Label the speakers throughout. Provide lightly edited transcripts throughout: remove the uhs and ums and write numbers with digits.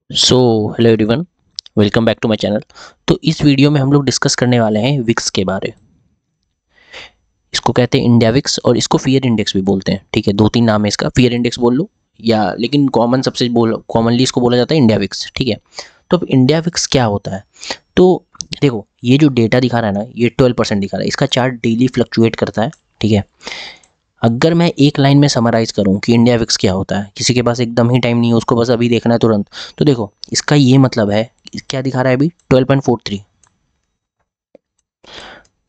Speaker 1: So hello everyone, welcome back to my channel. तो इस video में हम लोग डिस्कस करने वाले हैं विक्स के बारे। इसको कहते हैं इंडिया विक्स और इसको फियर इंडेक्स भी बोलते हैं। ठीक है, दो तीन नाम है इसका, फियर इंडेक्स बोल लो या लेकिन कॉमनली इसको बोला जाता है इंडिया विक्स। ठीक है, तो अब इंडिया विक्स क्या होता है? तो देखो, ये जो डेटा दिखा रहा है ना, ये 12% दिखा रहा है। इसका चार्ट डेली फ्लक्चुएट करता है। ठीक है, अगर मैं एक लाइन में समराइज़ करूँ कि इंडिया विक्स क्या होता है, किसी के पास एकदम ही टाइम नहीं है, उसको बस अभी देखना है तुरंत, तो देखो इसका ये मतलब है, क्या दिखा रहा है अभी 12.43,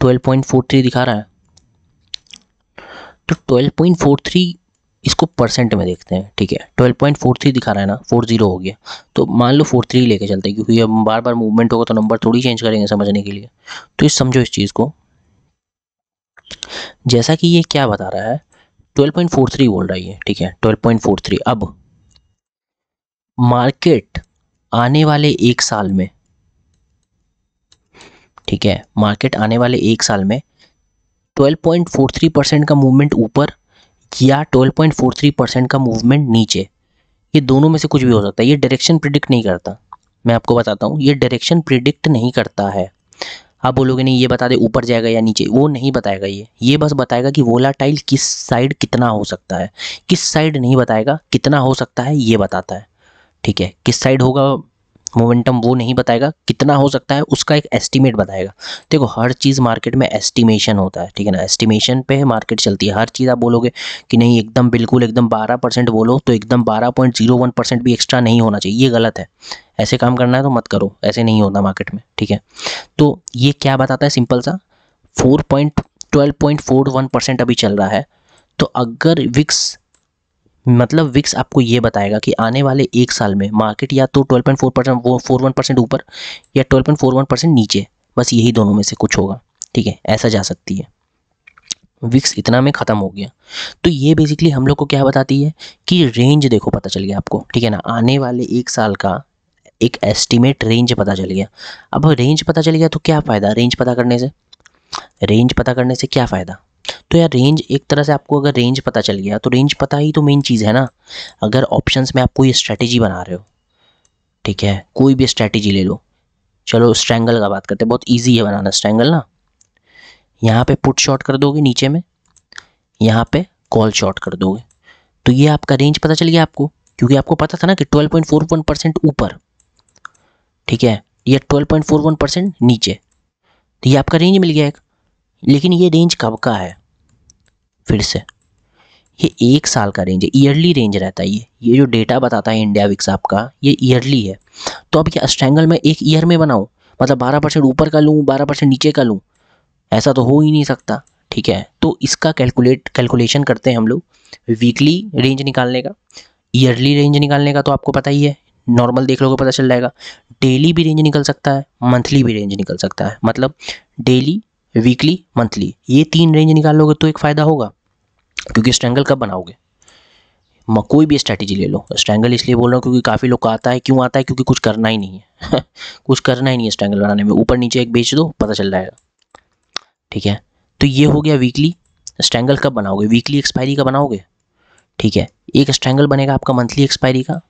Speaker 1: 12.43 दिखा रहा है। तो 12.43 इसको परसेंट में देखते हैं। ठीक है, 12.43 दिखा रहा है ना, 40 हो गया, तो मान लो 43 लेके चलते हैं, क्योंकि अब बार बार मूवमेंट होगा तो नंबर थोड़ी चेंज करेंगे समझने के लिए। तो इस समझो इस चीज़ को, जैसा कि ये क्या बता रहा है, 12.43 बोल रहा है ये। ठीक है, 12.43। अब मार्केट आने वाले एक साल में, ठीक है, मार्केट आने वाले एक साल में 12.43% का मूवमेंट ऊपर या 12.43% का मूवमेंट नीचे, ये दोनों में से कुछ भी हो सकता है। ये डायरेक्शन प्रिडिक्ट नहीं करता। मैं आपको बताता हूँ, ये डायरेक्शन प्रिडिक्ट नहीं करता है। आप बोलोगे नहीं ये बता दे ऊपर जाएगा या नीचे, वो नहीं बताएगा। ये बस बताएगा कि वोलाटाइल किस साइड कितना हो सकता है, किस साइड नहीं बताएगा, कितना हो सकता है ये बताता है। ठीक है, किस साइड होगा मोमेंटम वो नहीं बताएगा, कितना हो सकता है उसका एक एस्टीमेट बताएगा। देखो हर चीज़ मार्केट में एस्टिमेशन होता है। ठीक है ना, एस्टिमेशन पे मार्केट चलती है। हर चीज़ आप बोलोगे कि नहीं एकदम बिल्कुल एकदम 12% बोलो, तो एकदम 12.01% भी एक्स्ट्रा नहीं होना चाहिए, ये गलत है। ऐसे काम करना है तो मत करो, ऐसे नहीं होता मार्केट में। ठीक है, तो ये क्या बताता है, सिंपल सा 12.41% अभी चल रहा है। तो अगर विक्स, मतलब विक्स आपको ये बताएगा कि आने वाले एक साल में मार्केट या तो 12.4% वो 41% ऊपर या 12.41% नीचे, बस यही दोनों में से कुछ होगा। ठीक है, ऐसा जा सकती है। विक्स इतना में ख़त्म हो गया। तो ये बेसिकली हम लोग को क्या बताती है कि रेंज देखो पता चल गया आपको। ठीक है ना, आने वाले एक साल का एक एस्टिमेट रेंज पता चल गया। अब रेंज पता चल गया तो क्या फ़ायदा रेंज पता करने से? रेंज पता करने से क्या फ़ायदा? तो यार रेंज एक तरह से, आपको अगर रेंज पता चल गया तो रेंज पता ही तो मेन चीज़ है ना। अगर ऑप्शंस में आप कोई स्ट्रैटेजी बना रहे हो, ठीक है, कोई भी स्ट्रैटेजी ले लो, चलो स्ट्रैंगल का बात करते हैं, बहुत ईजी है बनाना स्ट्रैंगल ना। यहाँ पे पुट शॉर्ट कर दोगे नीचे में, यहाँ पे कॉल शॉर्ट कर दोगे, तो ये आपका रेंज पता चल गया आपको, क्योंकि आपको पता था ना कि 12.41% ऊपर, ठीक है, ये 12.41% नीचे, तो ये आपका रेंज मिल गया एक। लेकिन ये रेंज कब का है? फिर से, ये एक साल का रेंज है, ईयरली रेंज रहता है। ये जो डेटा बताता है इंडिया विक्स आपका, ये ईयरली है। तो अब क्या स्ट्रैंगल में एक ईयर में बनाऊं, मतलब 12% ऊपर का लूँ 12% नीचे का लूँ? ऐसा तो हो ही नहीं सकता। ठीक है, तो इसका कैलकुलेशन करते हैं हम लोग, वीकली रेंज निकालने का, ईयरली रेंज निकालने का। तो आपको पता ही है, नॉर्मल देख लोगे पता चल जाएगा। डेली भी रेंज निकल सकता है, मंथली भी रेंज निकल सकता है, मतलब डेली, वीकली, मंथली, ये तीन रेंज निकाल लोगे तो एक फ़ायदा होगा। क्योंकि स्ट्रैंगल कब बनाओगे, कोई भी स्ट्रैटेजी ले लो, स्ट्रैंगल इसलिए बोल रहा हूँ क्योंकि काफ़ी लोग को आता है, क्यों आता है, क्योंकि कुछ करना ही नहीं है कुछ करना ही नहीं है स्ट्रैंगल बनाने में, ऊपर नीचे एक बेच दो पता चल जाएगा। ठीक है, तो ये हो गया वीकली। स्ट्रैंगल कब बनाओगे? वीकली एक्सपायरी का बनाओगे। ठीक है, एक स्ट्रैंगल बनेगा आपका मंथली एक्सपायरी का।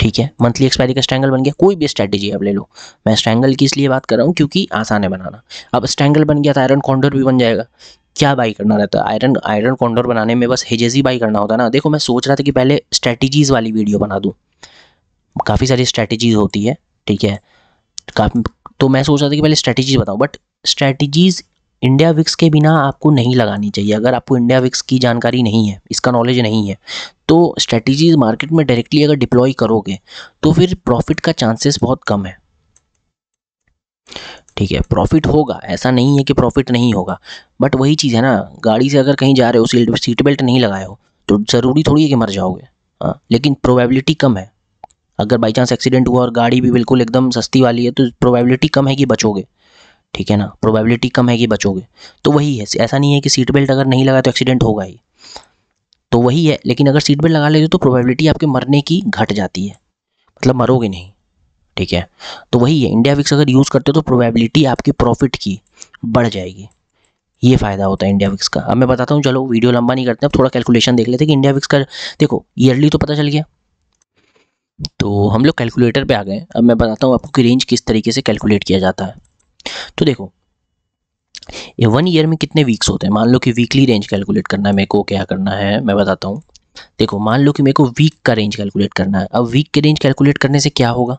Speaker 1: ठीक है, मंथली एक्सपायरी का स्ट्रैंगल बन गया। कोई भी स्ट्रैटेजी आप ले लो, मैं स्ट्रैंगल की इसलिए बात कर रहा हूँ क्योंकि आसान है बनाना। अब स्ट्रैंगल बन गया तो आयरन कॉन्डोर भी बन जाएगा। क्या बाई करना रहता है आयरन आयरन कॉन्डोर बनाने में? बस हेजेस ही बाई करना होता है ना। देखो मैं सोच रहा था कि पहले स्ट्रैटेजीज वाली वीडियो बना दूँ, काफ़ी सारी स्ट्रैटेजीज होती है। ठीक है, काफ़ी, तो मैं सोच रहा था कि पहले स्ट्रैटेजीज बताऊँ, बट स्ट्रैटेजीज इंडिया विक्स के बिना आपको नहीं लगानी चाहिए। अगर आपको इंडिया विक्स की जानकारी नहीं है, इसका नॉलेज नहीं है, तो स्ट्रैटेजीज मार्केट में डायरेक्टली अगर डिप्लॉय करोगे तो फिर प्रॉफिट का चांसेस बहुत कम है। ठीक है, प्रॉफिट होगा, ऐसा नहीं है कि प्रॉफिट नहीं होगा, बट वही चीज़ है ना, गाड़ी से अगर कहीं जा रहे हो, सीट बेल्ट नहीं लगाए हो, तो ज़रूरी थोड़ी है कि मर जाओगे। हाँ, लेकिन प्रोबेबिलिटी कम है। अगर बाई चांस एक्सीडेंट हुआ और गाड़ी भी बिल्कुल एकदम सस्ती वाली है, तो प्रोबेबिलिटी कम है कि बचोगे। ठीक है ना, प्रोबेबिलिटी कम है कि बचोगे। तो वही है, ऐसा नहीं है कि सीट बेल्ट अगर नहीं लगाए तो एक्सीडेंट होगा ही, तो वही है। लेकिन अगर सीट बेल्ट लगा लेते हो तो प्रोबेबिलिटी आपके मरने की घट जाती है, मतलब मरोगे नहीं। ठीक है, तो वही है, इंडिया विक्स अगर यूज़ करते हो तो प्रोबेबिलिटी आपकी प्रॉफिट की बढ़ जाएगी। ये फ़ायदा होता है इंडिया विक्स का। अब मैं बताता हूँ, चलो वीडियो लंबा नहीं करते, अब थोड़ा कैलकुलेशन देख लेते हैं कि इंडिया विक्स का। देखो ईयरली तो पता चल गया, तो हम लोग कैलकुलेटर पे आ गए। अब मैं बताता हूँ आपको कि रेंज किस तरीके से कैलकुलेट किया जाता है। तो देखो, ये 1 ईयर में कितने वीक्स होते हैं। मान लो कि वीकली रेंज कैलकुलेट करना है मेरे को, क्या करना है मैं बताता हूँ। देखो, मान लो कि मेरे को वीक का रेंज कैलकुलेट करना है। अब वीक के रेंज कैलकुलेट करने से क्या होगा।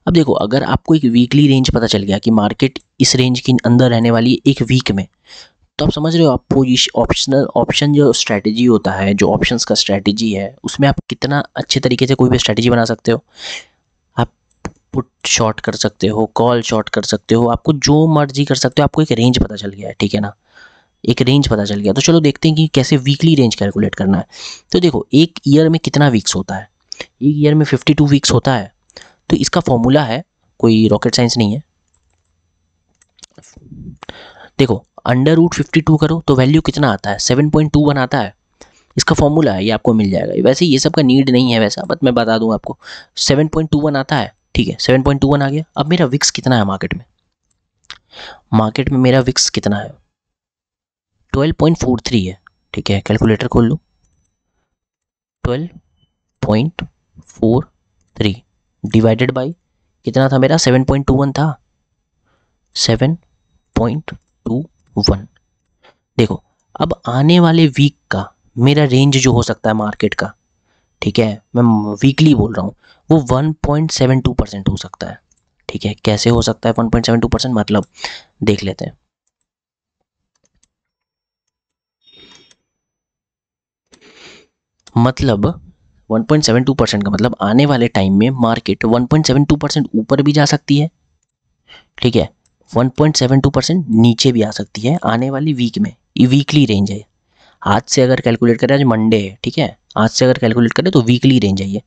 Speaker 1: अब देखो, अगर आपको एक वीकली रेंज पता चल गया कि मार्केट इस रेंज के अंदर रहने वाली है एक वीक में, तो आप समझ रहे हो, आप ऑप्शन जो स्ट्रैटेजी होता है, जो ऑप्शंस का स्ट्रैटेजी है, उसमें आप कितना अच्छे तरीके से कोई भी स्ट्रैटेजी बना सकते हो। आप पुट शॉर्ट कर सकते हो, कॉल शॉर्ट कर सकते हो, आपको जो मर्जी कर सकते हो। आपको एक रेंज पता चल गया है, ठीक है ना, एक रेंज पता चल गया। तो चलो देखते हैं कि कैसे वीकली रेंज कैलकुलेट करना है। तो देखो, एक ईयर में कितना वीक्स होता है। एक ईयर में 52 वीक्स होता है। तो इसका फॉर्मूला है, कोई रॉकेट साइंस नहीं है। देखो, अंडर रूट 52 करो तो वैल्यू कितना आता है, 7.21 आता है। इसका फॉर्मूला है, ये आपको मिल जाएगा। वैसे ये सब का नीड नहीं है वैसा, बट मैं बता दूं आपको, 7.21 आता है। ठीक है, 7.21 आ गया। अब मेरा विक्स कितना है मार्केट में। मार्केट में मेरा विक्स कितना है, 12.43 है। ठीक है, कैलकुलेटर खोल लो। 12.43 डिवाइडेड बाई कितना था मेरा, 7.21 था। 7.21। देखो, अब आने वाले वीक का मेरा रेंज जो हो सकता है मार्केट का, ठीक है, मैं वीकली बोल रहा हूँ, वो 1.72% हो सकता है। ठीक है, कैसे हो सकता है 1.72%, मतलब देख लेते हैं। मतलब 1.72% का मतलब आने वाले टाइम में मार्केट 1.72% ऊपर भी जा सकती है। ठीक है, 1.72% नीचे भी आ सकती है आने वाली वीक में। ये वीकली रेंज है। आज से अगर कैलकुलेट करें, आज मंडे है, ठीक है, आज से अगर कैलकुलेट करें तो वीकली रेंज है ये,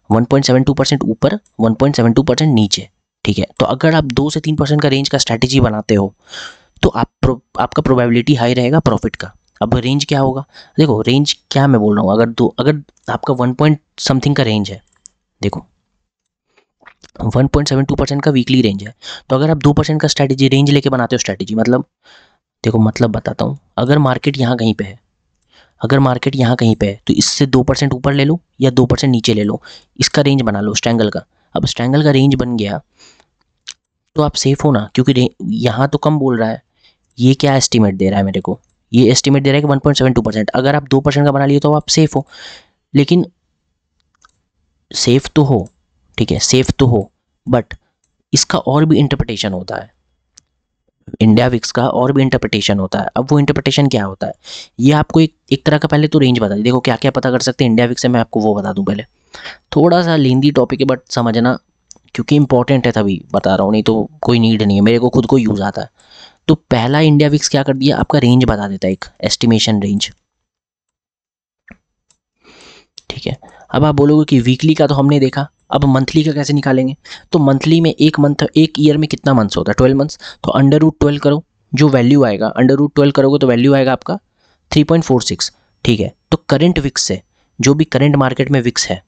Speaker 1: 1.72% ऊपर, 1.72% नीचे। ठीक है, तो अगर आप 2 से 3% का रेंज का स्ट्रैटेजी बनाते हो तो आपका प्रोबेबिलिटी हाई रहेगा प्रॉफिट का। अब रेंज क्या होगा, देखो रेंज क्या मैं बोल रहा हूँ, अगर आपका 1 पॉइंट समथिंग का रेंज है, देखो 1.72% का वीकली रेंज है, तो अगर आप 2% का स्ट्रैटेजी रेंज लेके बनाते हो स्ट्रैटेजी, मतलब देखो, मतलब बताता हूँ, अगर मार्केट यहाँ कहीं पे है, अगर मार्केट यहाँ कहीं पे है तो इससे 2% ऊपर ले लो या 2% नीचे ले लो, इसका रेंज बना लो स्ट्रैंगल का। अब स्ट्रैंगल का रेंज बन गया तो आप सेफ हो ना, क्योंकि यहाँ तो कम बोल रहा है, ये क्या एस्टिमेट दे रहा है मेरे को, ये एस्टिमेट दे रहा है कि 1.72%। अगर आप 2% का बना लिए तो आप सेफ हो, लेकिन सेफ तो हो, ठीक है, सेफ तो हो, बट इसका और भी इंटरप्रिटेशन होता है। इंडिया विक्स का और भी इंटरप्रिटेशन होता है। अब वो इंटरप्रिटेशन क्या होता है, ये आपको एक तरह का पहले तो रेंज बता दी। देखो क्या क्या पता कर सकते हैं इंडिया विक्स से, मैं आपको वो बता दूं पहले। थोड़ा सा लेंदी टॉपिक है बट समझना, क्योंकि इंपॉर्टेंट है तभी बता रहा हूँ, नहीं तो कोई नीड नहीं है, मेरे को खुद को यूज़ आता है। तो पहला इंडिया विक्स क्या कर दिया, आपका रेंज बता देता है, एक एस्टिमेशन रेंज। ठीक है, अब आप बोलोगे कि वीकली का तो हमने देखा, अब मंथली का कैसे निकालेंगे। तो मंथली में एक ईयर में कितना मंथ्स होता है, 12 मंथ्स। तो अंडर रूट 12 करो, जो वैल्यू आएगा, अंडर रूट 12 करोगे तो वैल्यू आएगा आपका 3.46। ठीक है, तो करंट विक्स से, जो भी करंट मार्केट में विक्स है,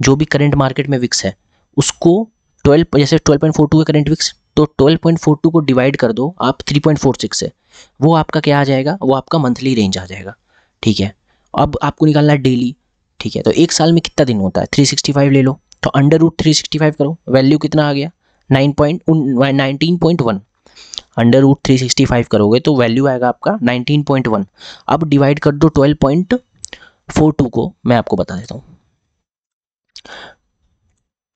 Speaker 1: जो भी करंट मार्केट में विक्स है उसको 12, जैसे 12.42 है करंट विक्स, तो 12.42 को डिवाइड कर दो आप 3.46 से, वो आपका क्या आ जाएगा, वो आपका मंथली रेंज आ जाएगा। ठीक है, अब आपको निकालना है डेली। ठीक है, तो एक साल में कितना दिन होता है, 365 ले लो, तो अंडर रूट 365 करो, वैल्यू कितना आ गया, 19.1। अंडर रूट 365 करोगे तो वैल्यू आएगा आपका 19.1। अब डिवाइड कर दो 12.42 को, मैं आपको बता देता हूँ।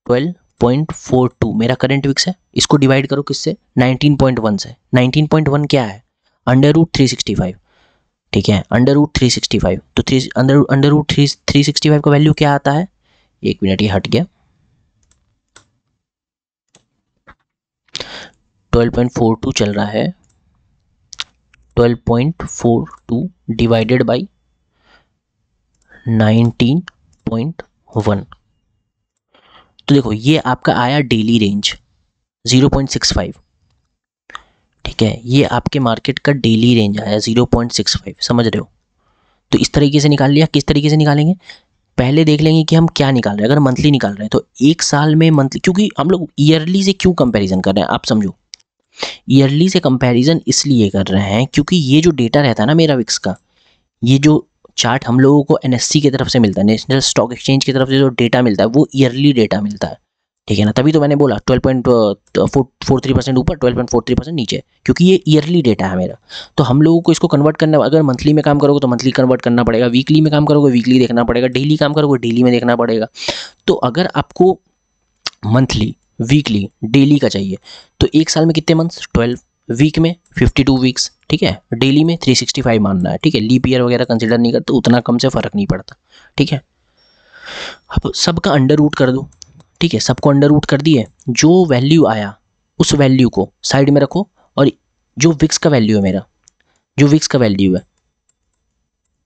Speaker 1: 12.42 मेरा करंट विक्स है, इसको डिवाइड करो किससे, 19.1 से। 19.1 क्या है, अंडर रूट 365। ठीक है, अंडर रूट 365, तो अंडर रूट 365 का वैल्यू क्या आता है, एक मिनट ये हट गया, 12.42 चल रहा है, 12.42 डिवाइडेड बाई 19.1। तो देखो ये आपका आया डेली रेंज 0.65। ठीक है, ये आपके मार्केट का डेली रेंज आया 0.65, समझ रहे हो। तो इस तरीके से निकाल लिया। किस तरीके से निकालेंगे, पहले देख लेंगे कि हम क्या निकाल रहे हैं। अगर मंथली निकाल रहे हैं तो एक साल में मंथली, क्योंकि हम लोग ईयरली से क्यों कंपैरिजन कर रहे हैं आप समझो, ईयरली से कंपैरिजन इसलिए कर रहे हैं क्योंकि ये जो डेटा रहता है ना मेरा विक्स का, ये जो चार्ट हम लोगों को एनएससी की तरफ से मिलता है, नेशनल स्टॉक एक्सचेंज की तरफ से जो डेटा मिलता है वो ईयरली डेटा मिलता है, ठीक है ना। तभी तो मैंने बोला 12.43% ऊपर, 12.43% नीचे, क्योंकि ये ईयरली डेटा है मेरा। तो हम लोगों को इसको कन्वर्ट करना, अगर मंथली में काम करोगे तो मंथली कन्वर्ट करना पड़ेगा, वीकली में काम करोगे वीकली देखना पड़ेगा, डेली काम करोगे डेली में देखना पड़ेगा। तो अगर आपको मंथली, वीकली, डेली का चाहिए तो एक साल में कितने मंथ्स, 12, वीक में 52 वीक्स, ठीक है, डेली में 365 मानना है, ठीक है, लीप ईयर वगैरह कंसिडर नहीं करते, उतना कम से फ़र्क नहीं पड़ता, ठीक है। अब सबका अंडर रूट कर दो, ठीक है, सबको अंडर रूट कर दिए, जो वैल्यू आया उस वैल्यू को साइड में रखो, और जो विक्स का वैल्यू है मेरा, जो विक्स का वैल्यू है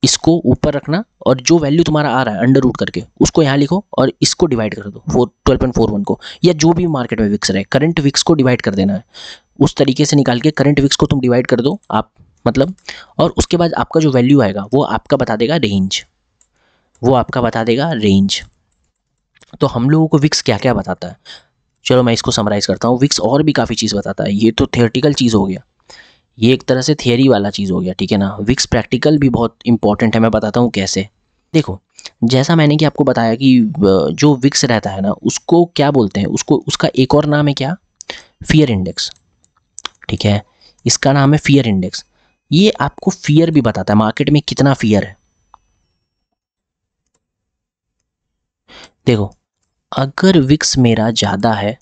Speaker 1: इसको ऊपर रखना, और जो वैल्यू तुम्हारा आ रहा है अंडर रूट करके उसको यहाँ लिखो, और इसको डिवाइड कर दो 12.41 को, या जो भी मार्केट में विक्स रहे, करंट विक्स को डिवाइड कर देना है, उस तरीके से निकाल के करंट विक्स को तुम डिवाइड कर दो आप, मतलब, और उसके बाद आपका जो वैल्यू आएगा वो आपका बता देगा रेंज, वो आपका बता देगा रेंज। तो हम लोगों को विक्स क्या क्या बताता है, चलो मैं इसको समराइज़ करता हूँ। विक्स और भी काफ़ी चीज़ बताता है, ये तो थियोरेटिकल चीज़ हो गया, ये एक तरह से थियरी वाला चीज़ हो गया, ठीक है ना। विक्स प्रैक्टिकल भी बहुत इंपॉर्टेंट है, मैं बताता हूँ कैसे। देखो, जैसा मैंने कि आपको बताया कि जो विक्स रहता है ना उसको क्या बोलते हैं, उसको, उसका एक और नाम है क्या, फियर इंडेक्स, ठीक है, इसका नाम है फियर इंडेक्स। ये आपको फियर भी बताता है मार्केट में कितना फियर है। देखो, अगर विक्स मेरा ज़्यादा है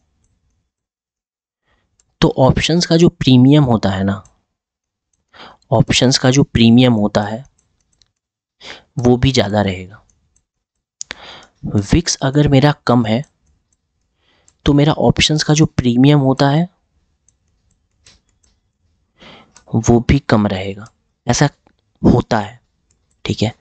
Speaker 1: तो ऑप्शंस का जो प्रीमियम होता है ना, ऑप्शंस का जो प्रीमियम होता है वो भी ज़्यादा रहेगा। विक्स अगर मेरा कम है तो मेरा ऑप्शंस का जो प्रीमियम होता है वो भी कम रहेगा, ऐसा होता है, ठीक है।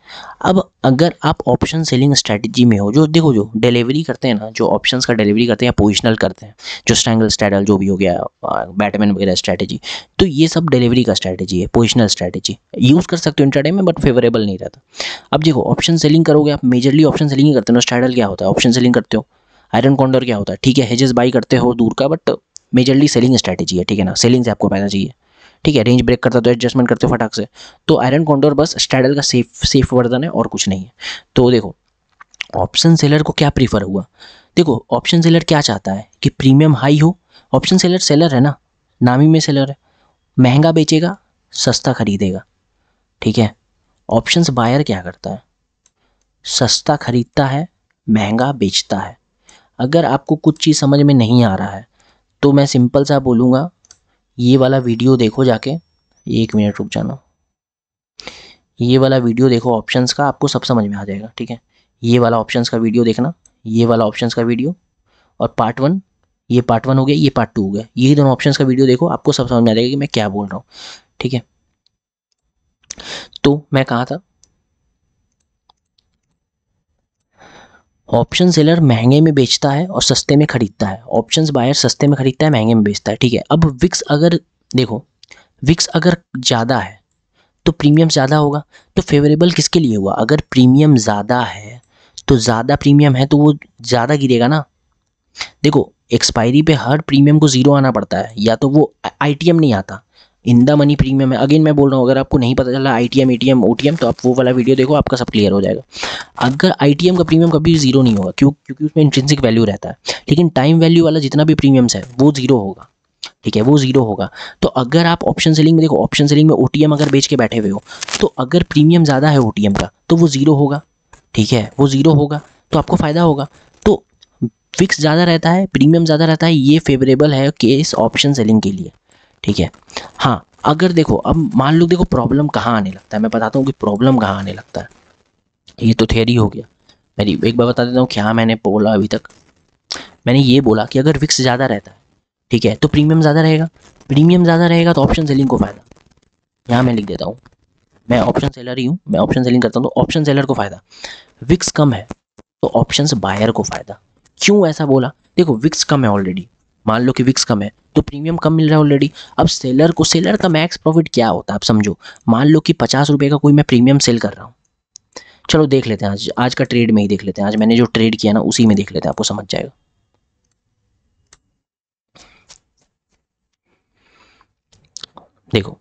Speaker 1: अब अगर आप ऑप्शन सेलिंग स्ट्रैटेजी में हो, जो देखो जो डिलीवरी करते हैं ना, जो ऑप्शंस का डिलीवरी करते हैं या पोजिशनल करते हैं, जो स्ट्रैंगल स्ट्रैडल जो भी हो गया, बैटमैन वगैरह स्ट्रैटेजी, तो ये सब डिलीवरी का स्ट्रैटेजी है, पोजिशनल स्ट्रैटेजी यूज़ कर सकते हो इंट्राडे में, बट फेवरेबल नहीं रहता। अब देखो, ऑप्शन सेलिंग करोगे आप, मेजरली ऑप्शन सेलिंग ही करते हो ना, स्ट्रैडल क्या होता है, ऑप्शन सेलिंग करते हो, आयरन कॉन्डोर क्या होता है, ठीक है, हेजेस बाई करते हो दूर का, बट मेजरली सेलिंग स्ट्रैटेजी है, ठीक है ना, सेलिंग से आपको पैसा चाहिए, ठीक है, रेंज ब्रेक करता तो एडजस्टमेंट करते हो फटाक से। तो आयरन कॉन्डोर बस स्ट्रैडल का सेफ वर्जन है और कुछ नहीं है। तो देखो, ऑप्शन सेलर को क्या प्रीफर हुआ, देखो ऑप्शन सेलर क्या चाहता है कि प्रीमियम हाई हो, ऑप्शन सेलर सेलर है ना, नाम ही में सेलर है, महंगा बेचेगा सस्ता खरीदेगा, ठीक है। ऑप्शंस बायर क्या करता है, सस्ता खरीदता है महंगा बेचता है। अगर आपको कुछ चीज़ समझ में नहीं आ रहा है तो मैं सिंपल सा बोलूँगा, ये वाला वीडियो देखो जाके, 1 मिनट रुक जाना, ये वाला वीडियो देखो ऑप्शंस का, आपको सब समझ में आ जाएगा, ठीक है। ये वाला ऑप्शंस का वीडियो देखना, ये वाला ऑप्शंस का वीडियो, और पार्ट 1, ये पार्ट 1 हो गया, ये पार्ट 2 हो गया, ये दोनों ऑप्शंस का वीडियो देखो, आपको सब समझ में आ जाएगा कि मैं क्या बोल रहा हूँ, ठीक है। तो मैं कहाँ था, ऑप्शन सेलर महंगे में बेचता है और सस्ते में खरीदता है, ऑप्शंस बायर सस्ते में खरीदता है महंगे में बेचता है, ठीक है। अब विक्स अगर, देखो विक्स अगर ज़्यादा है तो प्रीमियम ज़्यादा होगा, तो फेवरेबल किसके लिए हुआ, अगर प्रीमियम ज़्यादा है तो ज़्यादा प्रीमियम है तो वो ज़्यादा गिरेगा ना। देखो, एक्सपायरी पे हर प्रीमियम को ज़ीरो आना पड़ता है, या तो वो आईटीएम नहीं आता, इन द मनी प्रीमियम है। अगेन मैं बोल रहा हूँ, अगर आपको नहीं पता चला आईटीएम एटीएम ओटीएम तो आप वो वाला वीडियो देखो, आपका सब क्लियर हो जाएगा। अगर आईटीएम का प्रीमियम कभी ज़ीरो नहीं होगा, क्योंकि उसमें इंट्रिंसिक वैल्यू रहता है, लेकिन टाइम वैल्यू वाला जितना भी प्रीमियम्स है वो ज़ीरो होगा, ठीक है, वो ज़ीरो होगा। तो अगर आप ऑप्शन सेलिंग में देखो, ऑप्शन सेलिंग में ओटीएम अगर बेच के बैठे हुए हो, तो अगर प्रीमियम ज़्यादा है ओटीएम का तो वो ज़ीरो होगा, ठीक है, वो ज़ीरो होगा, तो आपको फ़ायदा होगा। तो फिक्स ज़्यादा रहता है, प्रीमियम ज़्यादा रहता है, ये फेवरेबल है केस ऑप्शन सेलिंग के लिए, ठीक है। हाँ, अगर देखो, अब मान लो, देखो प्रॉब्लम कहाँ आने लगता है, मैं बताता हूँ कि प्रॉब्लम कहाँ आने लगता है। ये तो थियरी हो गया, मेरी एक बार बता देता हूँ क्या मैंने बोला अभी तक। मैंने ये बोला कि अगर विक्स ज़्यादा रहता है, ठीक है, तो प्रीमियम ज़्यादा रहेगा, प्रीमियम ज़्यादा रहेगा तो ऑप्शन सेलिंग को फ़ायदा, यहाँ मैं लिख देता हूँ, मैं ऑप्शन सेलर ही हूँ, मैं ऑप्शन सेलिंग करता हूँ, तो ऑप्शन सेलर को फ़ायदा। विक्स कम है तो ऑप्शंस बायर को फ़ायदा। क्यों ऐसा बोला, देखो विक्स कम है ऑलरेडी, मान लो कि विक्स कम है तो प्रीमियम कम मिल रहा है ऑलरेडी। अब सेलर को, सेलर का मैक्स प्रॉफिट क्या होता है आप समझो, मान लो कि 50 रुपये का कोई मैं प्रीमियम सेल कर रहा हूँ, चलो देख लेते हैं, आज आज का ट्रेड में ही देख लेते हैं, आज मैंने जो ट्रेड किया ना उसी में देख लेते हैं, आपको समझ जाएगा। देखो,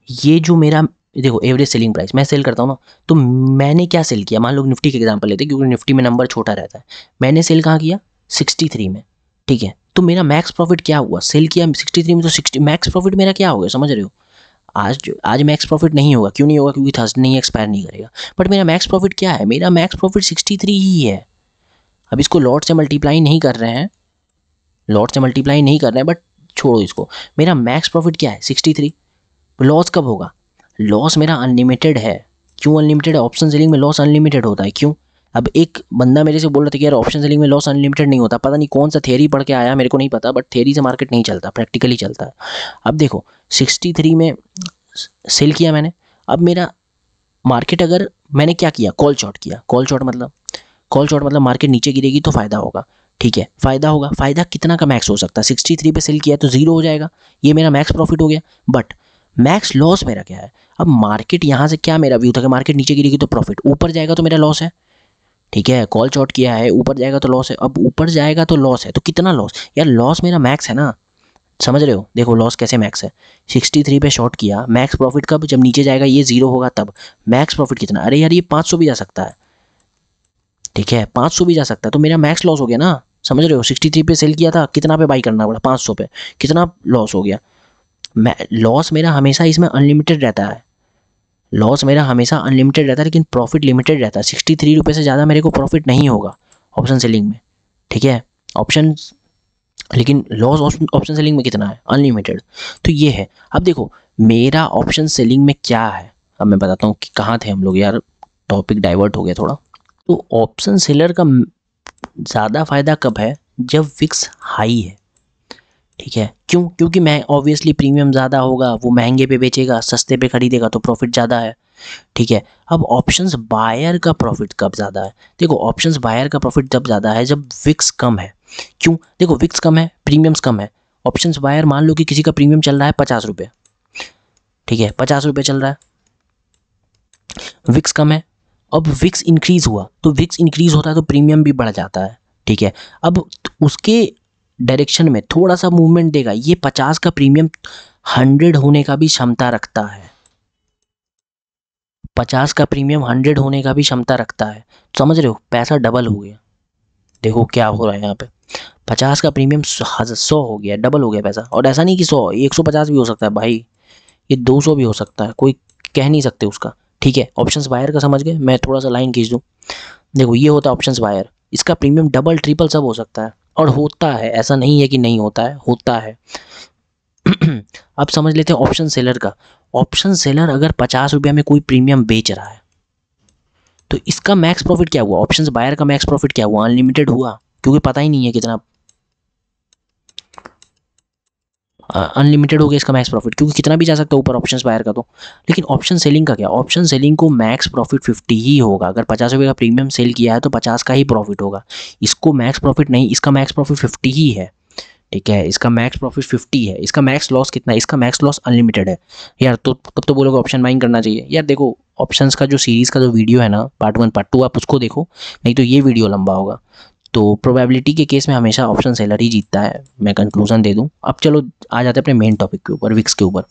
Speaker 1: ये जो मेरा देखो एवरेज सेलिंग प्राइस मैं सेल करता हूँ ना, तो मैंने क्या सेल किया, मान लो निफ्टी के एग्जांपल लेते हैं क्योंकि निफ्टी में नंबर छोटा रहता है। मैंने सेल कहाँ किया 63 में, ठीक है। तो मेरा मैक्स प्रॉफिट क्या हुआ, सेल किया 63 में, तो 60 मैक्स प्रॉफिट मेरा क्या हो गया, समझ रहे हो। आज मैक्स प्रॉफिट नहीं होगा, क्यों नहीं होगा, क्योंकि थर्सडे नहीं एक्सपायर नहीं करेगा। बट मेरा मैक्स प्रॉफिट क्या है, मेरा मैक्स प्रॉफिट 63 ही है। अब इसको लॉट से मल्टीप्लाई नहीं कर रहे हैं, लॉट से मल्टीप्लाई नहीं कर रहे हैं, बट छोड़ो इसको। मेरा मैक्स प्रॉफिट क्या है 63। लॉस कब होगा, लॉस मेरा अनलिमिटेड है। क्यों अनलिमिटेड है, ऑप्शन सेलिंग में लॉस अनलिमिटेड होता है। क्यों, अब एक बंदा मेरे से बोल रहा था कि यार ऑप्शन सेलिंग में लॉस अनलिमिटेड नहीं होता, पता नहीं कौन सा थियरी पढ़ के आया, मेरे को नहीं पता, बट थियरी से मार्केट नहीं चलता, प्रैक्टिकली चलता है। अब देखो 63 में सेल किया मैंने, अब मेरा मार्केट, अगर मैंने क्या किया, कॉल शॉर्ट किया। कॉल शॉर्ट मतलब मार्केट नीचे गिरेगी तो फायदा होगा, ठीक है, फायदा होगा। फायदा कितना का मैक्स हो सकता है, 63 पे सेल किया तो 0 हो जाएगा, ये मेरा मैक्स प्रॉफिट हो गया। बट मैक्स लॉस मेरा क्या है, अब मार्केट यहाँ से क्या मेरा व्यू था कि मार्केट नीचे गिरेगी तो प्रॉफिट, ऊपर जाएगा तो मेरा लॉस है, ठीक है। कॉल शॉर्ट किया है, ऊपर जाएगा तो लॉस है। अब ऊपर जाएगा तो लॉस है, तो कितना लॉस, यार लॉस मेरा मैक्स है ना, समझ रहे हो। देखो लॉस कैसे मैक्स है, 63 पे शॉर्ट किया, मैक्स प्रॉफिट कब, जब नीचे जाएगा ये 0 होगा तब। मैक्स प्रॉफिट कितना, अरे यार ये 500 भी जा सकता है, ठीक है, 500 भी जा सकता है, तो मेरा मैक्स लॉस हो गया ना, समझ रहे हो। 63 पे सेल किया था, कितना पे बाई करना पड़ा, 500 पे, कितना लॉस हो गया। लॉस मेरा हमेशा इसमें अनलिमिटेड रहता है, लॉस मेरा हमेशा अनलिमिटेड रहता है, लेकिन प्रॉफिट लिमिटेड रहता है। 63 रुपये से ज़्यादा मेरे को प्रॉफिट नहीं होगा ऑप्शन सेलिंग में, ठीक है। ऑप्शन, लेकिन लॉस ऑप्शन सेलिंग में कितना है, अनलिमिटेड। तो ये है। अब देखो मेरा ऑप्शन सेलिंग में क्या है, अब मैं बताता हूँ कि कहाँ थे हम लोग, यार टॉपिक डाइवर्ट हो गया थोड़ा। तो ऑप्शन सेलर का ज़्यादा फायदा कब है, जब विक्स हाई है, ठीक है। क्यों, क्योंकि मैं ऑब्वियसली प्रीमियम ज़्यादा होगा, वो महंगे पे बेचेगा, सस्ते पे खरीदेगा तो प्रॉफिट ज़्यादा है, ठीक है। अब ऑप्शंस बायर का प्रॉफिट कब ज़्यादा है, देखो ऑप्शंस बायर का प्रॉफिट जब ज़्यादा है जब विक्स कम है। क्यों, देखो विक्स कम है, प्रीमियम्स कम है। ऑप्शंस बायर, मान लो कि किसी का प्रीमियम चल रहा है 50 रुपये, ठीक है, 50 रुपये चल रहा है, विक्स कम है। अब विक्स इंक्रीज हुआ, तो विक्स इंक्रीज होता है तो प्रीमियम भी बढ़ जाता है, ठीक है। अब उसके डायरेक्शन में थोड़ा सा मूवमेंट देगा, ये 50 का प्रीमियम 100 होने का भी क्षमता रखता है, 50 का प्रीमियम 100 होने का भी क्षमता रखता है, समझ रहे हो, पैसा डबल हो गया। देखो क्या हो रहा है यहाँ पे, 50 का प्रीमियम 100 हो गया, डबल हो गया पैसा। और ऐसा नहीं कि 100, 150 भी हो सकता है भाई, ये 200 भी हो सकता है, कोई कह नहीं सकते उसका, ठीक है। ऑप्शंस बायर का समझ गए, मैं थोड़ा सा लाइन खींच दूँ। देखो ये होता है ऑप्शंस बायर, इसका प्रीमियम डबल ट्रिपल सब हो सकता है, और होता है, ऐसा नहीं है कि नहीं होता है, होता है। अब समझ लेते हैं ऑप्शन सेलर का। ऑप्शन सेलर अगर 50 रुपये में कोई प्रीमियम बेच रहा है तो इसका मैक्स प्रॉफिट क्या हुआ, ऑप्शंस बायर का मैक्स प्रॉफिट क्या हुआ, अनलिमिटेड हुआ, क्योंकि पता ही नहीं है कितना, अनलिमिटेड हो गया इसका मैक्स प्रॉफिट, क्योंकि कितना भी जा सकता है ऊपर ऑप्शंस बायर का तो। लेकिन ऑप्शन सेलिंग का क्या, ऑप्शन सेलिंग को मैक्स प्रॉफिट 50 ही होगा, अगर 50 रुपये का प्रीमियम सेल किया है तो 50 का ही प्रॉफिट होगा, इसको मैक्स प्रॉफिट नहीं, इसका मैक्स प्रॉफिट 50 ही है, ठीक है। इसका मैक्स प्रॉफिट 50 है, इसका मैक्स लॉस कितना है, इसका मैक्स लॉस अनलिमिटेड है। यार तो तब तो बोलोगे ऑप्शन बाइंग करना चाहिए, यार देखो ऑप्शंस का जो सीरीज़ का जो वीडियो है ना, पार्ट 1 पार्ट 2 आप उसको देखो, नहीं तो ये वीडियो लंबा होगा। तो प्रोबेबिलिटी के केस में हमेशा ऑप्शन सेलर ही जीतता है, मैं कंक्लूजन दे दूं। अब चलो आ जाते हैं अपने मेन टॉपिक के ऊपर, विक्स के ऊपर।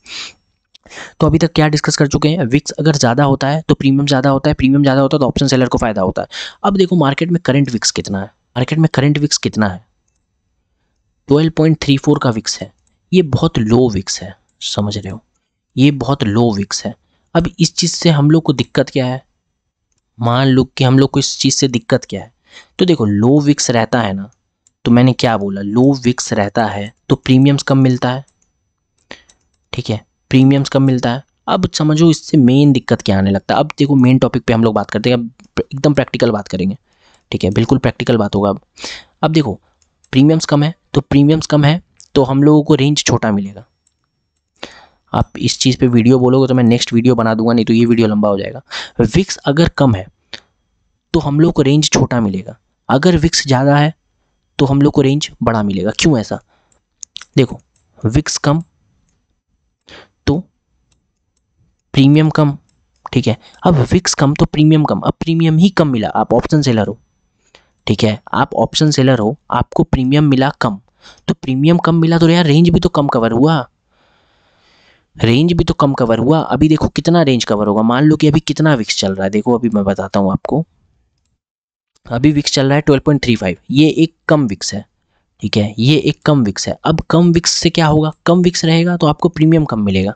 Speaker 1: तो अभी तक क्या डिस्कस कर चुके हैं, विक्स अगर ज़्यादा होता है तो प्रीमियम ज़्यादा होता है, प्रीमियम ज़्यादा होता है तो ऑप्शन सेलर को फायदा होता है। अब देखो मार्केट में करंट विक्स कितना है, मार्केट में करंट विक्स कितना है, 12.34 का विक्स है, ये बहुत लो विक्स है, समझ रहे हो, ये बहुत लो विक्स है। अब इस चीज़ से हम लोग को दिक्कत क्या है, मान लो कि हम लोग को इस चीज़ से दिक्कत क्या है, तो देखो लो विक्स रहता है ना, तो मैंने क्या बोला, लो विक्स रहता है तो प्रीमियम्स कम मिलता है, ठीक है, प्रीमियम्स कम मिलता है। अब समझो इससे मेन दिक्कत क्या आने लगता है। अब देखो मेन टॉपिक पे हम लोग बात करते हैं, अब एकदम प्रैक्टिकल बात करेंगे, ठीक है, बिल्कुल प्रैक्टिकल बात होगा। अब देखो प्रीमियम्स कम है, तो प्रीमियम्स कम है तो हम लोगों को रेंज छोटा मिलेगा। आप इस चीज़ पे वीडियो बोलोगे तो मैं नेक्स्ट वीडियो बना दूंगा, नहीं तो ये वीडियो लंबा हो जाएगा। विक्स अगर कम है तो हम लोग को रेंज छोटा मिलेगा, अगर विक्स ज़्यादा है तो हम लोग को रेंज बड़ा मिलेगा। क्यों ऐसा, देखो विक्स कम तो प्रीमियम कम, ठीक है। अब विक्स कम तो प्रीमियम कम, अब प्रीमियम ही कम मिला, आप ऑप्शन सेलर हो, ठीक है, आप ऑप्शन सेलर हो, आपको प्रीमियम मिला कम, तो प्रीमियम कम मिला तो यार रेंज भी तो कम कवर हुआ, रेंज भी तो कम कवर हुआ। अभी देखो कितना रेंज कवर होगा, मान लो कि अभी कितना विक्स चल रहा है, देखो अभी मैं बताता हूँ आपको। अभी विक्स चल रहा है 12.35, ये एक कम विक्स है, ठीक है, ये एक कम विक्स है। अब कम विक्स से क्या होगा, कम विक्स रहेगा तो आपको प्रीमियम कम मिलेगा,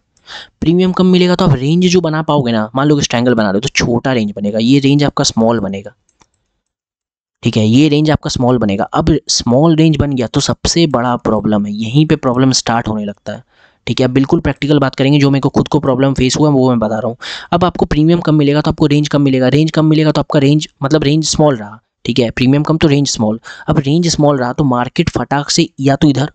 Speaker 1: प्रीमियम कम मिलेगा तो आप रेंज जो बना पाओगे ना, मान लो कि स्ट्रैंगल बना रहे हो तो छोटा रेंज बनेगा, ये रेंज आपका स्मॉल बनेगा, ठीक है, ये रेंज आपका स्मॉल बनेगा। अब स्मॉल रेंज बन गया तो सबसे बड़ा प्रॉब्लम है, यहीं पे प्रॉब्लम स्टार्ट होने लगता है, ठीक है। अब बिल्कुल प्रैक्टिकल बात करेंगे, जो मेरे को खुद को प्रॉब्लम फेस हुआ वो मैं बता रहा हूँ। अब आपको प्रीमियम कम मिलेगा तो आपको रेंज कम मिलेगा, रेंज कम मिलेगा तो आपका रेंज मतलब रेंज स्मॉल रहा, ठीक है, प्रीमियम कम तो रेंज स्मॉल। अब रेंज स्मॉल रहा तो मार्केट फटाक से या तो इधर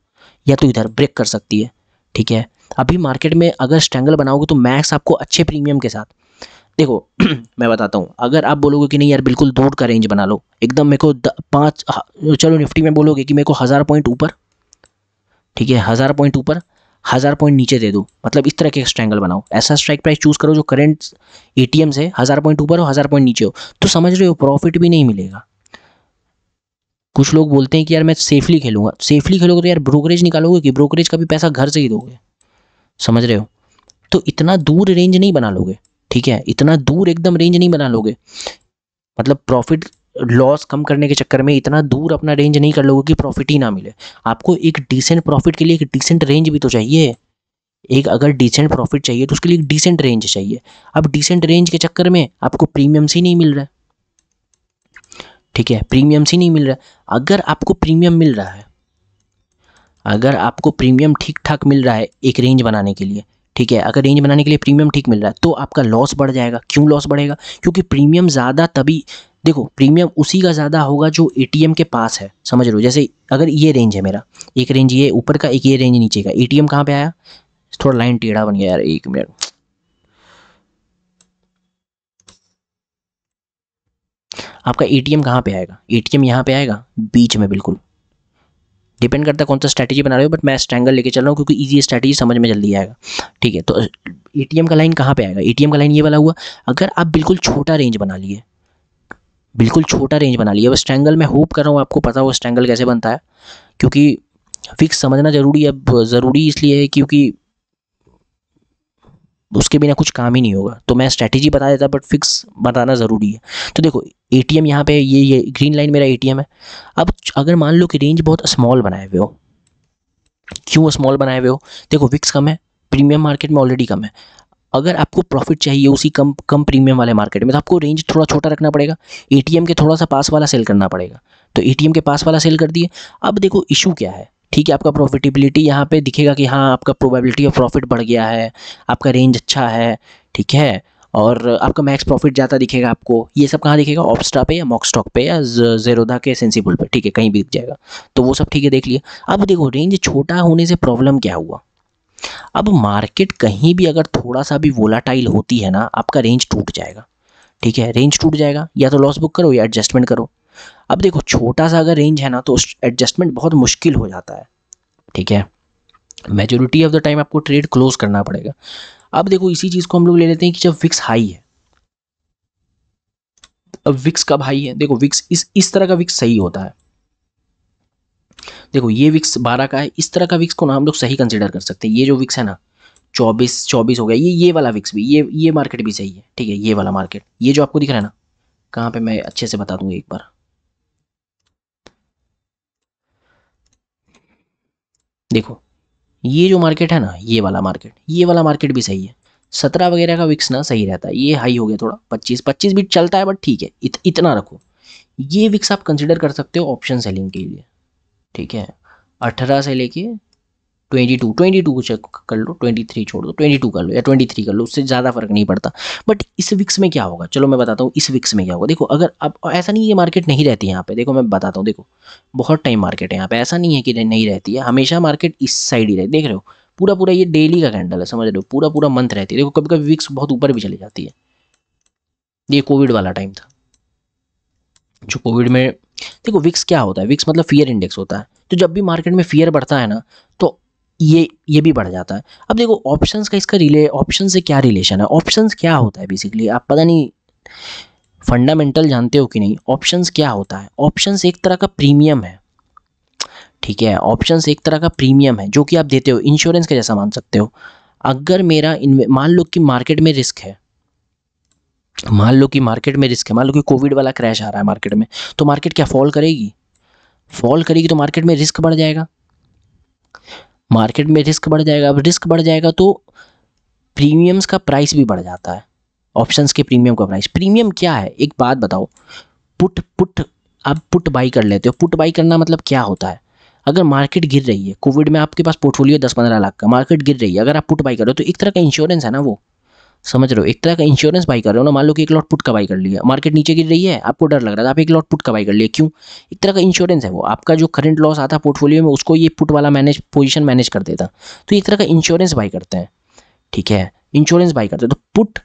Speaker 1: या तो इधर ब्रेक कर सकती है, ठीक है। अभी मार्केट में अगर स्ट्रैंगल बनाओगे तो मैक्स आपको अच्छे प्रीमियम के साथ, देखो मैं बताता हूँ, अगर आप बोलोगे कि नहीं यार बिल्कुल दूर का रेंज बना लो एकदम, मेरे को चलो निफ्टी में बोलोगे कि मेरे को 1000 पॉइंट ऊपर, ठीक है, 1000 पॉइंट ऊपर 1000 पॉइंट नीचे दे दो, मतलब इस तरह के स्ट्रैंगल बनाओ, ऐसा स्ट्राइक प्राइस चूज करो जो करंट एटीएम से 1000 पॉइंट ऊपर हो 1000 पॉइंट नीचे हो, तो समझ रहे हो प्रॉफिट भी नहीं मिलेगा। कुछ लोग बोलते हैं कि यार मैं सेफली खेलूंगा, सेफली खेलोगे तो यार ब्रोकरेज निकालोगे कि ब्रोकरेज का भी पैसा घर से ही दोगे, समझ रहे हो। तो इतना दूर रेंज नहीं बना लोगे, ठीक है, इतना दूर एकदम रेंज नहीं बना लोगे, मतलब प्रॉफिट लॉस कम करने के चक्कर में इतना दूर अपना रेंज नहीं कर लोगे कि प्रॉफिट ही ना मिले। आपको एक डिसेंट प्रॉफिट के लिए एक डिसेंट रेंज भी तो चाहिए, एक अगर डिसेंट प्रॉफिट चाहिए तो उसके लिए एक डिसेंट रेंज चाहिए। अब डिसेंट रेंज के चक्कर में आपको प्रीमियम से नहीं मिल रहा है, ठीक है, प्रीमियम से नहीं मिल रहा है। अगर आपको प्रीमियम मिल रहा है, अगर आपको प्रीमियम ठीक ठाक मिल रहा है एक रेंज बनाने के लिए, ठीक है, अगर रेंज बनाने के लिए प्रीमियम ठीक मिल रहा है तो आपका लॉस बढ़ जाएगा। क्यों लॉस बढ़ेगा, क्योंकि प्रीमियम ज़्यादा तभी, देखो प्रीमियम उसी का ज़्यादा होगा जो एटीएम के पास है, समझ रहे हो। जैसे अगर ये रेंज है मेरा, एक रेंज ये ऊपर का, एक ये रेंज नीचे का, एटीएम कहाँ पे आया, थोड़ा लाइन टेढ़ा बन गया यार, एक मिनट। आपका एटीएम कहाँ पे आएगा, एटीएम यहाँ पे आएगा बीच में, बिल्कुल डिपेंड करता है कौन सा स्ट्रैटेजी बना रहे हो, बट मैं स्ट्रैंगल लेके चल रहा हूँ क्योंकि इजी स्ट्रैटेजी समझ में जल्दी आएगा, ठीक है। तो एटीएम का लाइन कहाँ पे आएगा, एटीएम का लाइन ये वाला हुआ। अगर आप बिल्कुल छोटा रेंज बना लिए, बिल्कुल छोटा रेंज बना लिया, अब स्ट्रैंगल मैं होप कर रहा हूँ आपको पता हो स्ट्रैंगल कैसे बनता है, क्योंकि फिक्स समझना जरूरी है। अब ज़रूरी इसलिए है क्योंकि उसके बिना कुछ काम ही नहीं होगा, तो मैं स्ट्रैटेजी बता देता बट फिक्स बताना ज़रूरी है। तो देखो एटीएम यहाँ पे ये ग्रीन लाइन मेरा एटीएम है। अब अगर मान लो कि रेंज बहुत स्मॉल बनाए हुए हो, क्यों स्मॉल बनाए हुए हो, देखो विक्स कम है, प्रीमियम मार्केट में ऑलरेडी कम है। अगर आपको प्रॉफिट चाहिए उसी कम कम प्रीमियम वाले मार्केट में तो आपको रेंज थोड़ा छोटा रखना पड़ेगा, एटीएम के थोड़ा सा पास वाला सेल करना पड़ेगा। तो एटीएम के पास वाला सेल कर दिए। अब देखो इशू क्या है, ठीक है, आपका प्रॉफिटेबिलिटी यहाँ पे दिखेगा कि हाँ आपका प्रोबेबिलिटी ऑफ प्रॉफिट बढ़ गया है, आपका रेंज अच्छा है, ठीक है, और आपका मैक्स प्रॉफिट ज़्यादा दिखेगा आपको। ये सब कहाँ दिखेगा, ऑप्स्टा पे या मॉक स्टॉक पे या जेरोधा के सेंसिबल पे, ठीक है, कहीं भी दिख जाएगा। तो वो सब ठीक है, देख लिए। अब देखो रेंज छोटा होने से प्रॉब्लम क्या हुआ, अब मार्केट कहीं भी अगर थोड़ा सा भी वोलाटाइल होती है ना, आपका रेंज टूट जाएगा, ठीक है, रेंज टूट जाएगा, या तो लॉस बुक करो या एडजस्टमेंट करो। अब देखो छोटा सा अगर रेंज है ना तो एडजस्टमेंट बहुत मुश्किल हो जाता है, ठीक है, मेजोरिटी ऑफ द टाइम आपको ट्रेड क्लोज करना पड़ेगा। अब देखो इसी चीज़ को हम लोग ले लेते हैं कि जब विक्स हाई है, अब विक्स कब हाई है, देखो विक्स इस तरह का विक्स सही होता है, देखो ये विक्स 12 का है, इस तरह का विक्स को ना हम लोग सही कंसिडर कर सकते हैं। ये जो विक्स है ना 24 हो गया, ये वाला विक्स भी, ये मार्केट भी सही है, ठीक है, ये वाला मार्केट, ये जो आपको दिख रहा है ना, कहाँ पे मैं अच्छे से बता दूंगा एक बार, देखो ये जो मार्केट है ना, ये वाला मार्केट भी सही है। 17 वगैरह का विक्स ना सही रहता है, ये हाई हो गया थोड़ा, 25 भी चलता है बट ठीक है, इतना रखो। ये विक्स आप कंसिडर कर सकते हो ऑप्शन सेलिंग के लिए, ठीक है, 18 से लेके 22 को चेक कर लो, 23 छोड़ दो, 22 कर लो या 23 कर लो, उससे ज़्यादा फर्क नहीं पड़ता। बट इस विक्स में क्या होगा, चलो मैं बताता हूँ इस विक्स में क्या होगा। देखो अगर अब ऐसा नहीं है ये मार्केट नहीं रहती यहाँ पे, देखो मैं बताता हूँ, देखो बहुत टाइम मार्केट है यहाँ पे, ऐसा नहीं है कि नहीं रहती है, हमेशा मार्केट इस साइड ही रहती है, देख रहे हो पूरा पूरा ये डेली का कैंडल है, समझ रहे हो, पूरा पूरा मंथ रहती है। देखो कभी कभी विक्स बहुत ऊपर भी चली जाती है, ये कोविड वाला टाइम था, जो कोविड में, देखो विक्स क्या होता है, विक्स मतलब फियर इंडेक्स होता है, तो जब भी मार्केट में फियर बढ़ता है ना तो ये भी बढ़ जाता है। अब देखो ऑप्शंस का इसका ऑप्शन से क्या रिलेशन है, ऑप्शंस क्या होता है बेसिकली, आप पता नहीं फंडामेंटल जानते हो कि नहीं, ऑप्शंस क्या होता है, ऑप्शंस एक तरह का प्रीमियम है, ठीक है, ऑप्शंस एक तरह का प्रीमियम है जो कि आप देते हो, इंश्योरेंस का जैसा मान सकते हो। अगर मेरा मान लो कि मार्केट में रिस्क है, मान लो कि कोविड वाला क्रैश आ रहा है मार्केट में, तो मार्केट क्या फॉल करेगी? फॉल करेगी तो मार्केट में रिस्क बढ़ जाएगा, अब रिस्क बढ़ जाएगा तो प्रीमियम्स का प्राइस भी बढ़ जाता है, ऑप्शंस के प्रीमियम का प्राइस। प्रीमियम क्या है, एक बात बताओ, पुट आप पुट बाई कर लेते हो। पुट बाई करना मतलब क्या होता है? अगर मार्केट गिर रही है, कोविड में आपके पास पोर्टफोलियो 10-15 लाख का, मार्केट गिर रही है, अगर आप पुट बाई कर रहे हो तो एक तरह का इंश्योरेंस है ना, वो समझ रहे हो, एक तरह का इंश्योरेंस बाई कर रहे हो ना। मान लो कि एक लॉट पुट का बाई कर लिया, मार्केट नीचे गिर रही है, आपको डर लग रहा था, आप एक लॉट पुट का बाई कर लिया, क्यों? एक तरह का इंश्योरेंस है वो, आपका जो करंट लॉस आता है पोर्टफोलियो में उसको ये पुट वाला पोजीशन मैनेज कर देता। तो एक तरह का इंश्योरेंस बाई करते हैं, ठीक है, इंश्योरेंस बाई करते हैं। तो पुट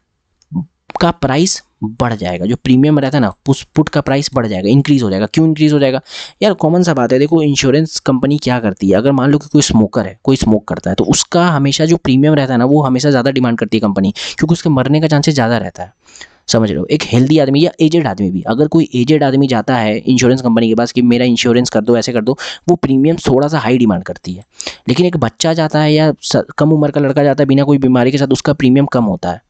Speaker 1: का प्राइस बढ़ जाएगा, जो प्रीमियम रहता है ना, उस पुट का प्राइस बढ़ जाएगा, इंक्रीज हो जाएगा। क्यों इंक्रीज हो जाएगा यार? कॉमन सा बात है, देखो इंश्योरेंस कंपनी क्या करती है, अगर मान लो कि कोई स्मोकर है, कोई स्मोक करता है, तो उसका हमेशा जो प्रीमियम रहता है ना, वो हमेशा ज़्यादा डिमांड करती है कंपनी, क्योंकि उसके मरने का चांसेस ज़्यादा रहता है, समझ रहे हो। एक हेल्दी आदमी या एजेड आदमी भी, अगर कोई एजेड आदमी जाता है इंश्योरेंस कंपनी के पास कि मेरा इंश्योरेंस कर दो, ऐसे कर दो, वो प्रीमियम थोड़ा सा हाई डिमांड करती है। लेकिन एक बच्चा जाता है या कम उम्र का लड़का जाता है बिना कोई बीमारी के साथ, उसका प्रीमियम कम होता है,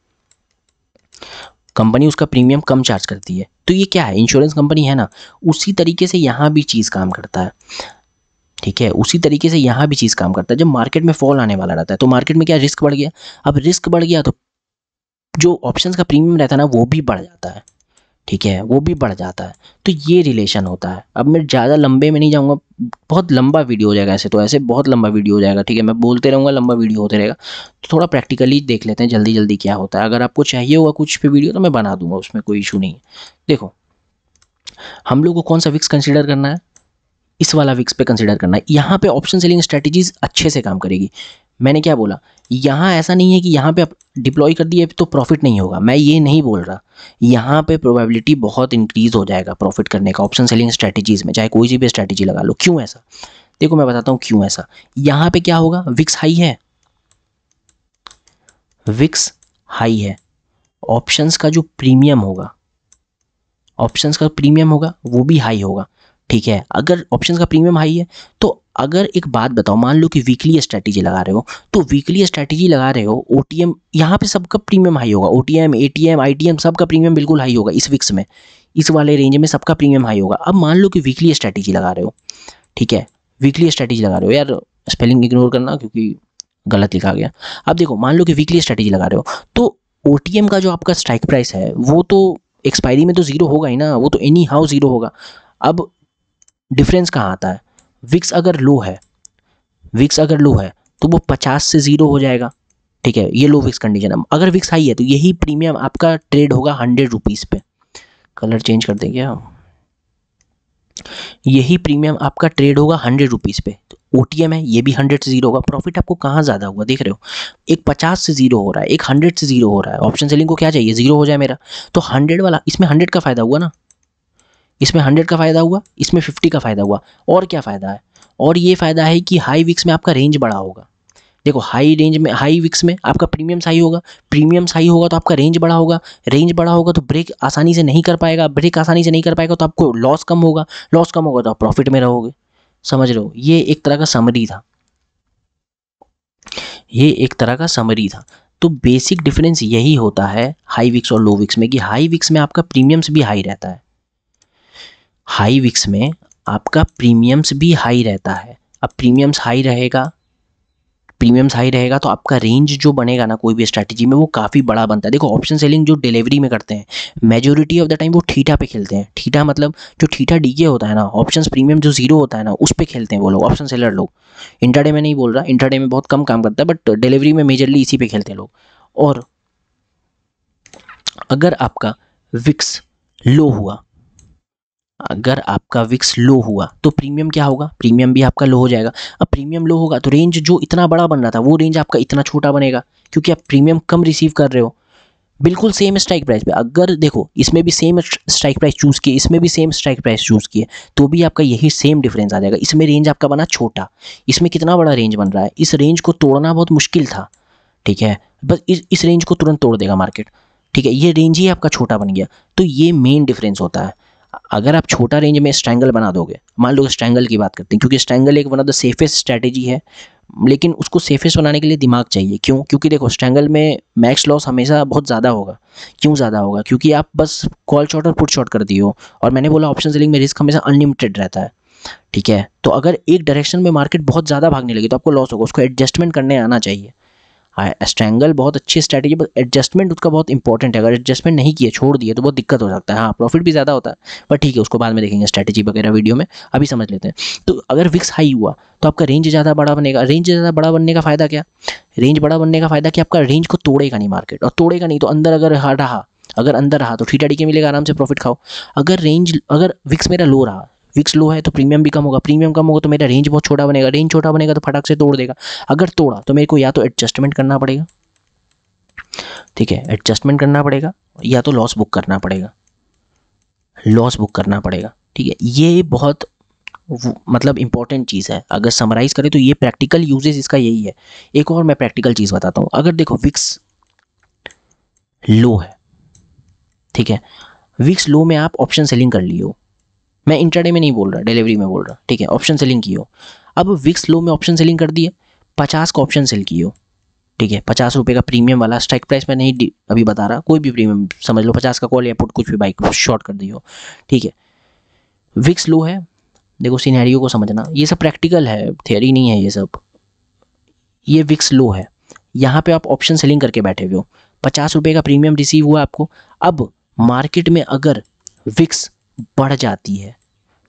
Speaker 1: कंपनी उसका प्रीमियम कम चार्ज करती है। तो ये क्या है, इंश्योरेंस कंपनी है ना, उसी तरीके से यहाँ भी चीज़ काम करता है, ठीक है, उसी तरीके से यहाँ भी चीज़ काम करता है। जब मार्केट में फॉल आने वाला रहता है तो मार्केट में क्या, रिस्क बढ़ गया। अब रिस्क बढ़ गया तो जो ऑप्शंस का प्रीमियम रहता है ना, वो भी बढ़ जाता है, ठीक है, वो भी बढ़ जाता है। तो ये रिलेशन होता है। अब मैं ज़्यादा लंबे में नहीं जाऊँगा, बहुत लंबा वीडियो हो जाएगा, ऐसे बहुत लंबा वीडियो हो जाएगा, ठीक है, मैं बोलते रहूँगा, लंबा वीडियो होते रहेगा। तो थोड़ा प्रैक्टिकली देख लेते हैं जल्दी जल्दी क्या होता है। अगर आपको चाहिए होगा कुछ पे वीडियो तो मैं बना दूंगा, उसमें कोई इशू नहीं है। देखो, हम लोग को कौन सा विक्स कंसिडर करना है, इस वाला विक्स पे कंसिडर करना है। यहाँ पे ऑप्शन सेलिंग स्ट्रेटेजीज अच्छे से काम करेगी। मैंने क्या बोला, यहाँ ऐसा नहीं है कि यहाँ पे आप डिप्लॉय कर दिए तो प्रॉफिट नहीं होगा, मैं ये नहीं बोल रहा। यहाँ पे प्रोबेबिलिटी बहुत इंक्रीज हो जाएगा प्रॉफिट करने का ऑप्शन सेलिंग स्ट्रेटेजीज में, चाहे कोई सी भी स्ट्रेटेजी लगा लो। क्यों ऐसा, देखो मैं बताता हूँ क्यों ऐसा। यहाँ पे क्या होगा, विक्स हाई है, विक्स हाई है, ऑप्शंस का जो प्रीमियम होगा, ऑप्शंस का प्रीमियम होगा वो भी हाई होगा, ठीक है। अगर ऑप्शंस का प्रीमियम हाई है तो अगर एक बात बताओ, मान लो कि वीकली स्ट्रैटेजी लगा रहे हो, तो वीकली स्ट्रैटेजी लगा रहे हो, ओटीएम यहाँ पे सबका प्रीमियम हाई होगा, ओटीएम, एटीएम, आईटीएम सबका प्रीमियम बिल्कुल हाई होगा इस विक्स में, इस वाले रेंज में सबका प्रीमियम हाई होगा। अब मान लो कि वीकली स्ट्रैटेजी लगा रहे हो, ठीक है, वीकली स्ट्रैटेजी लगा रहे हो, यार स्पेलिंग इग्नोर करना क्योंकि गलत लिखा गया। अब देखो, मान लो कि वीकली स्ट्रैटेजी लगा रहे हो, तो ओटीएम का जो आपका स्ट्राइक प्राइस है वो तो एक्सपायरी में तो जीरो होगा ही ना, वो तो एनी हाउ जीरो होगा। अब डिफरेंस कहाँ आता है, विक्स अगर लो है, विक्स अगर लो है तो वो 50 से जीरो हो जाएगा, ठीक है, ये लो विक्स कंडीशन है। अगर विक्स हाई है तो यही प्रीमियम आपका ट्रेड होगा 100 रुपीज़ पे। कलर चेंज कर दें क्या, यही प्रीमियम आपका ट्रेड होगा 100 रुपीज़ पे। तो ओटीएम है, ये भी 100 से जीरो होगा। प्रॉफिट आपको कहाँ ज़्यादा हुआ देख रहे हो, एक 50 से जीरो हो रहा है, एक 100 से जीरो हो रहा है। ऑप्शन सेलिंग को क्या चाहिए, जीरो हो जाए मेरा, तो 100 वाला, इसमें 100 का फायदा हुआ ना, इसमें 100 का फायदा हुआ, इसमें 50 का फायदा हुआ। और क्या फायदा है, और ये फायदा है कि हाई विक्स में आपका रेंज बड़ा होगा। देखो हाई रेंज में, हाई विक्स में आपका प्रीमियम हाई होगा, प्रीमियम हाई होगा तो आपका रेंज बड़ा होगा, रेंज बड़ा होगा तो ब्रेक आसानी से नहीं कर पाएगा, ब्रेक आसानी से नहीं कर पाएगा तो आपको लॉस कम होगा, लॉस कम होगा तो आप प्रॉफिट में रहोगे। समझ रहे हो, ये एक तरह का समरी था, ये एक तरह का समरी था। तो बेसिक डिफरेंस यही होता है हाई विक्स और लो विक्स में, कि हाई विक्स में आपका प्रीमियम्स भी हाई रहता है, हाई विक्स में आपका प्रीमियम्स भी हाई रहता है। अब प्रीमियम्स हाई रहेगा, प्रीमियम्स हाई रहेगा तो आपका रेंज जो बनेगा ना कोई भी स्ट्रैटेजी में, वो काफ़ी बड़ा बनता है। देखो ऑप्शन सेलिंग जो डिलीवरी में करते हैं, मेजोरिटी ऑफ द टाइम वो थीटा पे खेलते हैं। थीटा मतलब जो थीटा डीके होता है ना, ऑप्शंस प्रीमियम जो जीरो होता है ना, उस पे खेलते हैं वो लोग, ऑप्शन सेलर लोग। इंट्राडे में नहीं बोल रहा, इंट्राडे में बहुत कम काम करता है, बट डिलीवरी में मेजरली इसी पे खेलते हैं लोग। और अगर आपका विक्स लो हुआ, अगर आपका विक्स लो हुआ तो प्रीमियम क्या होगा, प्रीमियम भी आपका लो हो जाएगा। अब प्रीमियम लो होगा तो रेंज जो इतना बड़ा बन रहा था वो रेंज आपका इतना छोटा बनेगा, क्योंकि आप प्रीमियम कम रिसीव कर रहे हो। बिल्कुल सेम स्ट्राइक प्राइस पे, अगर देखो इसमें भी सेम स्ट्राइक प्राइस चूज़ किए, इसमें भी सेम स्ट्राइक प्राइस चूज़ किए, तो भी आपका यही सेम डिफरेंस आ जाएगा। इसमें रेंज आपका बना छोटा, इसमें कितना बड़ा रेंज बन रहा है, इस रेंज को तोड़ना बहुत मुश्किल था, ठीक है, बस इस रेंज को तुरंत तोड़ देगा मार्केट, ठीक है, ये रेंज ही आपका छोटा बन गया। तो ये मेन डिफरेंस होता है। अगर आप छोटा रेंज में स्ट्रैंगल बना दोगे, मान लो स्ट्रैंगल की बात करते हैं, क्योंकि स्ट्रैंगल एक one of the safest strategy है, लेकिन उसको सेफेस्ट बनाने के लिए दिमाग चाहिए। क्यों? क्योंकि देखो स्ट्रैंगल में मैक्स लॉस हमेशा बहुत ज़्यादा होगा। क्यों ज़्यादा होगा? क्योंकि आप बस कॉल शॉट और पुट शॉट कर दिए हो, और मैंने बोला ऑप्शन सेलिंग में रिस्क हमेशा अनलिमिटेड रहता है। ठीक है, तो अगर एक डायरेक्शन में मार्केट बहुत ज़्यादा भागने लगी तो आपको लॉस होगा, उसको एडजस्टमेंट करने आना चाहिए। स्ट्रैंगल बहुत अच्छी स्ट्रैटेजी, बस एडजस्टमेंट उसका बहुत इंपॉर्टेंट है। अगर एडजस्टमेंट नहीं किए, छोड़ दिए, तो बहुत दिक्कत हो सकता है। हाँ, प्रॉफिट भी ज़्यादा होता है, पर ठीक है, उसको बाद में देखेंगे स्ट्रैटेजी वगैरह वीडियो में, अभी समझ लेते हैं। तो अगर विक्स हाई हुआ तो आपका रेंज ज़्यादा बड़ा बनेगा। रेंज ज़्यादा बड़ा बनने का फ़ायदा क्या? रेंज बड़ा बनने का फ़ायदा कि आपका रेंज को तोड़ेगा नहीं मार्केट, और तोड़ेगा नहीं तो अंदर अगर रहा, अगर अंदर रहा तो थीटा के मिलेगा, आराम से प्रॉफिट खाओ। अगर विक्स मेरा लो रहा, विक्स लो है तो प्रीमियम भी कम होगा, प्रीमियम कम होगा तो मेरा रेंज बहुत छोटा बनेगा, रेंज छोटा बनेगा तो फटाक से तोड़ देगा। अगर तोड़ा तो मेरे को या तो एडजस्टमेंट करना पड़ेगा, ठीक है, एडजस्टमेंट करना पड़ेगा, या तो लॉस बुक करना पड़ेगा, लॉस बुक करना पड़ेगा। ठीक है, ये बहुत मतलब इंपॉर्टेंट चीज़ है। अगर समराइज़ करें तो ये प्रैक्टिकल यूजेस इसका यही है। एक और मैं प्रैक्टिकल चीज़ बताता हूँ। अगर देखो विक्स लो है, ठीक है, विक्स लो में आप ऑप्शन सेलिंग कर लियो, मैं इंट्राडे में नहीं बोल रहा, डिलीवरी में बोल रहा, ठीक है, ऑप्शन सेलिंग की हो। अब विक्स लो में ऑप्शन सेलिंग कर दिए, 50 का ऑप्शन सेल की हो, ठीक है, 50 रुपये का प्रीमियम वाला, स्ट्राइक प्राइस में नहीं अभी बता रहा, कोई भी प्रीमियम समझ लो, 50 का कॉल या पुट कुछ भी बाइक शॉर्ट कर दियो, ठीक है। विक्स लो है, देखो सिनेरियो को समझना, ये सब प्रैक्टिकल है, थियरी नहीं है ये सब। ये विक्स लो है, यहाँ पे आप ऑप्शन सेलिंग करके बैठे हुए हो, 50 रुपये का प्रीमियम रिसीव हुआ आपको। अब मार्केट में अगर विक्स बढ़ जाती है,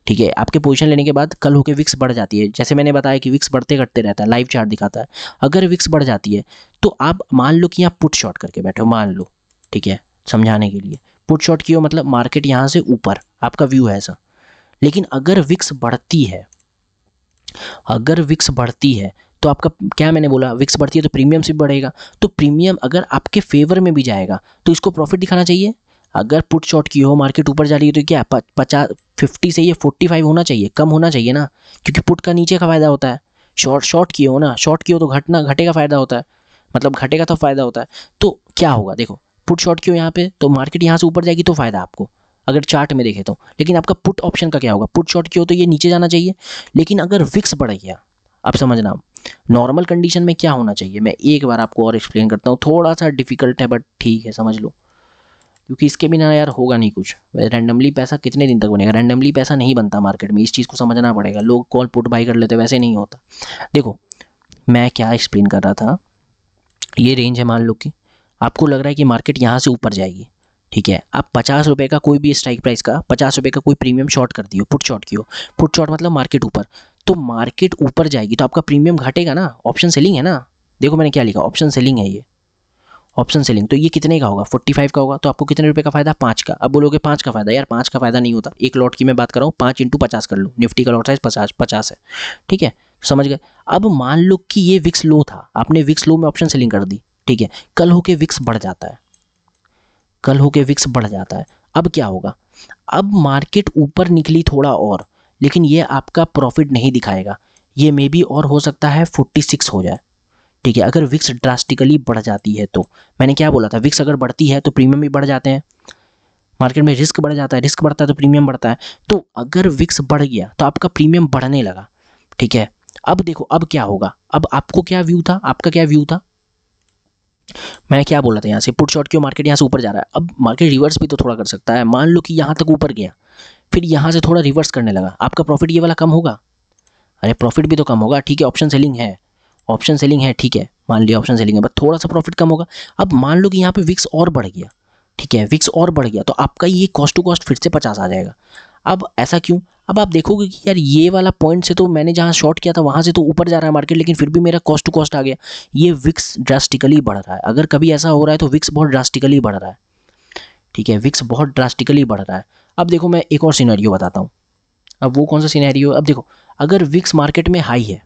Speaker 1: ठीक है, आपके पोजीशन लेने के बाद कल होके विक्स बढ़ जाती है, जैसे मैंने बताया कि विक्स बढ़ते घटते रहता है, लाइव चार्ट दिखाता है। अगर विक्स बढ़ जाती है तो आप मान लो कि आप पुट शॉर्ट करके बैठे हो, मान लो, ठीक है, समझाने के लिए पुट शॉर्ट की हो, मतलब मार्केट यहाँ से ऊपर आपका व्यू है ऐसा। लेकिन अगर विक्स बढ़ती है, अगर विक्स बढ़ती है तो आपका क्या, मैंने बोला विक्स बढ़ती है तो प्रीमियम से बढ़ेगा, तो प्रीमियम अगर आपके फेवर में भी जाएगा तो इसको प्रॉफिट दिखाना चाहिए। अगर पुट शॉर्ट की हो, मार्केट ऊपर जा रही है तो क्या 50 से ये 45 होना चाहिए, कम होना चाहिए ना, क्योंकि पुट का नीचे का फायदा होता है। शॉर्ट की हो ना, शॉर्ट की हो तो घटे का फायदा होता है, मतलब घटेगा तो फायदा होता है। तो क्या होगा, देखो पुट शॉर्ट की हो यहाँ पे तो मार्केट यहाँ से ऊपर जाएगी तो फायदा आपको, अगर चार्ट में देखें तो। लेकिन आपका पुट ऑप्शन का क्या होगा, पुट शॉर्ट की हो तो ये नीचे जाना चाहिए। लेकिन अगर विक्स बढ़ गया, आप समझना नॉर्मल कंडीशन में क्या होना चाहिए, मैं एक बार आपको और एक्सप्लेन करता हूँ, थोड़ा सा डिफिकल्ट है बट ठीक है, समझ लो, क्योंकि इसके बिना यार होगा नहीं कुछ। रैंडमली पैसा कितने दिन तक बनेगा, रैंडमली पैसा नहीं बनता मार्केट में, इस चीज़ को समझना पड़ेगा। लोग कॉल पुट बाई कर लेते, वैसे नहीं होता। देखो मैं क्या एक्सप्लेन कर रहा था, ये रेंज है, मान लो कि आपको लग रहा है कि मार्केट यहाँ से ऊपर जाएगी, ठीक है, आप 50 रुपये का कोई भी स्ट्राइक प्राइस का 50 रुपये का कोई प्रीमियम शॉर्ट कर दियो, पुट शॉर्ट की हो, पुट शॉर्ट मतलब मार्केट ऊपर, तो मार्केट ऊपर जाएगी तो आपका प्रीमियम घटेगा ना, ऑप्शन सेलिंग है ना। देखो मैंने क्या लिखा, ऑप्शन सेलिंग है ये, ऑप्शन सेलिंग, तो ये कितने का होगा, 45 का होगा, तो आपको कितने रुपए का फायदा, 5 का। अब बोलोगे 5 का फायदा, यार 5 का फायदा नहीं होता, एक लॉट की मैं बात कर रहा हूँ, 5 × 50 कर लो, निफ्टी का लॉट साइज 50 है, ठीक है, समझ गए। अब मान लो कि ये विक्स लो था, आपने विक्स लो में ऑप्शन सेलिंग कर दी, ठीक है, कल होके विक्स बढ़ जाता है, कल होके विक्स बढ़ जाता है, अब क्या होगा, अब मार्केट ऊपर निकली थोड़ा और, लेकिन ये आपका प्रॉफिट नहीं दिखाएगा, ये मे बी और हो सकता है 46 हो जाए, ठीक है, अगर विक्स ड्रास्टिकली बढ़ जाती है तो। मैंने क्या बोला था, विक्स अगर बढ़ती है तो प्रीमियम भी बढ़ जाते हैं, मार्केट में रिस्क बढ़ जाता है, रिस्क बढ़ता है तो प्रीमियम बढ़ता है। तो अगर विक्स बढ़ गया तो आपका प्रीमियम बढ़ने लगा, ठीक है। अब देखो अब क्या होगा, अब आपको क्या व्यू था, आपका क्या व्यू था, मैंने क्या बोला था, यहाँ से पुट शॉर्ट क्यों, मार्केट यहाँ से ऊपर जा रहा है, अब मार्केट रिवर्स भी तो थोड़ा कर सकता है। मान लो कि यहाँ तक ऊपर गया, फिर यहाँ से थोड़ा रिवर्स करने लगा, आपका प्रॉफिट ये वाला कम होगा, अरे प्रॉफिट भी तो कम होगा, ठीक है, ऑप्शन सेलिंग है, ऑप्शन सेलिंग है, ठीक है, मान लिया ऑप्शन सेलिंग है, बस थोड़ा सा प्रॉफिट कम होगा। अब मान लो कि यहाँ पे विक्स और बढ़ गया, ठीक है, विक्स और बढ़ गया, तो आपका ये कॉस्ट टू कॉस्ट फिर से 50 आ जाएगा। अब ऐसा क्यों, अब आप देखोगे कि यार ये वाला पॉइंट से तो मैंने जहाँ शॉर्ट किया था वहाँ से तो ऊपर जा रहा है मार्केट, लेकिन फिर भी मेरा कॉस्ट टू कॉस्ट आ गया, ये विक्स ड्रास्टिकली बढ़ रहा है। अगर कभी ऐसा हो रहा है तो विक्स बहुत ड्रास्टिकली बढ़ रहा है, ठीक है, विक्स बहुत ड्रास्टिकली बढ़ रहा है। अब देखो मैं एक और सिनेरियो बताता हूँ, अब वो कौन सा सिनेरियो, अब देखो अगर विक्स मार्केट में हाई है,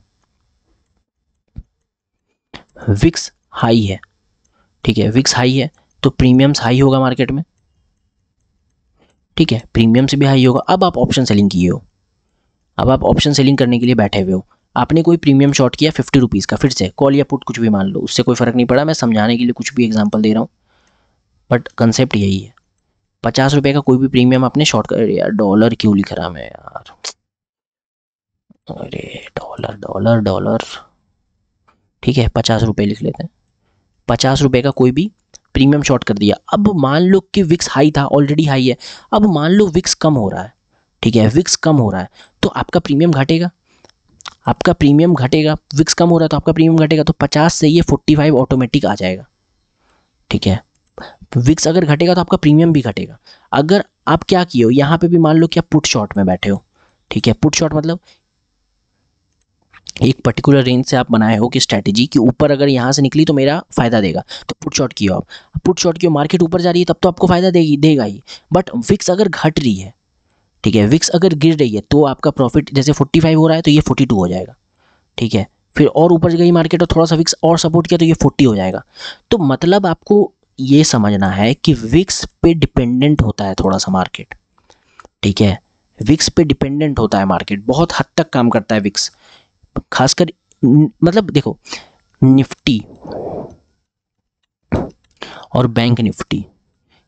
Speaker 1: विक्स हाई है, ठीक है, विक्स हाई है तो प्रीमियम्स हाई होगा मार्केट में, ठीक है, प्रीमियम से भी हाई होगा। अब आप ऑप्शन सेलिंग किए हो, अब आप ऑप्शन सेलिंग करने के लिए बैठे हुए हो, आपने कोई प्रीमियम शॉर्ट किया 50 रुपीज़ का, फिर से कॉल या पुट कुछ भी मान लो, उससे कोई फ़र्क नहीं पड़ा, मैं समझाने के लिए कुछ भी एग्जांपल दे रहा हूँ, बट कंसेप्ट यही है। ₹50 का कोई भी प्रीमियम आपने शॉर्ट कर, यार डॉलर क्यों लिख रहा मैं यार, अरे डॉलर डॉलर डॉलर, ठीक है ₹50 लिख लेते हैं। ₹50 का कोई भी प्रीमियम शॉर्ट कर दिया। अब मान लो कि विक्स हाई था, ऑलरेडी हाई है, अब मान लो विक्स कम हो रहा है, ठीक है, विक्स कम हो रहा है तो आपका प्रीमियम घटेगा, आपका प्रीमियम घटेगा, विक्स कम हो रहा है तो आपका प्रीमियम घटेगा, तो 50 से ये 45 ऑटोमेटिक आ जाएगा, ठीक है। विक्स अगर घटेगा तो आपका प्रीमियम भी घटेगा। अगर आप क्या किए हो, यहाँ पे भी मान लो कि आप पुट शॉर्ट में बैठे हो, ठीक है, पुट शॉर्ट मतलब एक पर्टिकुलर रेंज से आप बनाए हो कि स्ट्रैटेजी कि ऊपर अगर यहाँ से निकली तो मेरा फायदा देगा, तो पुट शॉर्ट किया आप, पुट शॉर्ट किया, मार्केट ऊपर जा रही है तब तो आपको फायदा देगी, देगा ही। बट विक्स अगर घट रही है, ठीक है, विक्स अगर गिर रही है तो आपका प्रॉफिट जैसे 45 हो रहा है तो ये 42 हो जाएगा, ठीक है। फिर और ऊपर गई मार्केट और थोड़ा सा विक्स और सपोर्ट किया तो ये 40 हो जाएगा। तो मतलब आपको ये समझना है कि विक्स पे डिपेंडेंट होता है थोड़ा सा मार्केट, ठीक है, विक्स पे डिपेंडेंट होता है मार्केट, बहुत हद तक काम करता है विक्स, खासकर मतलब देखो निफ्टी और बैंक निफ्टी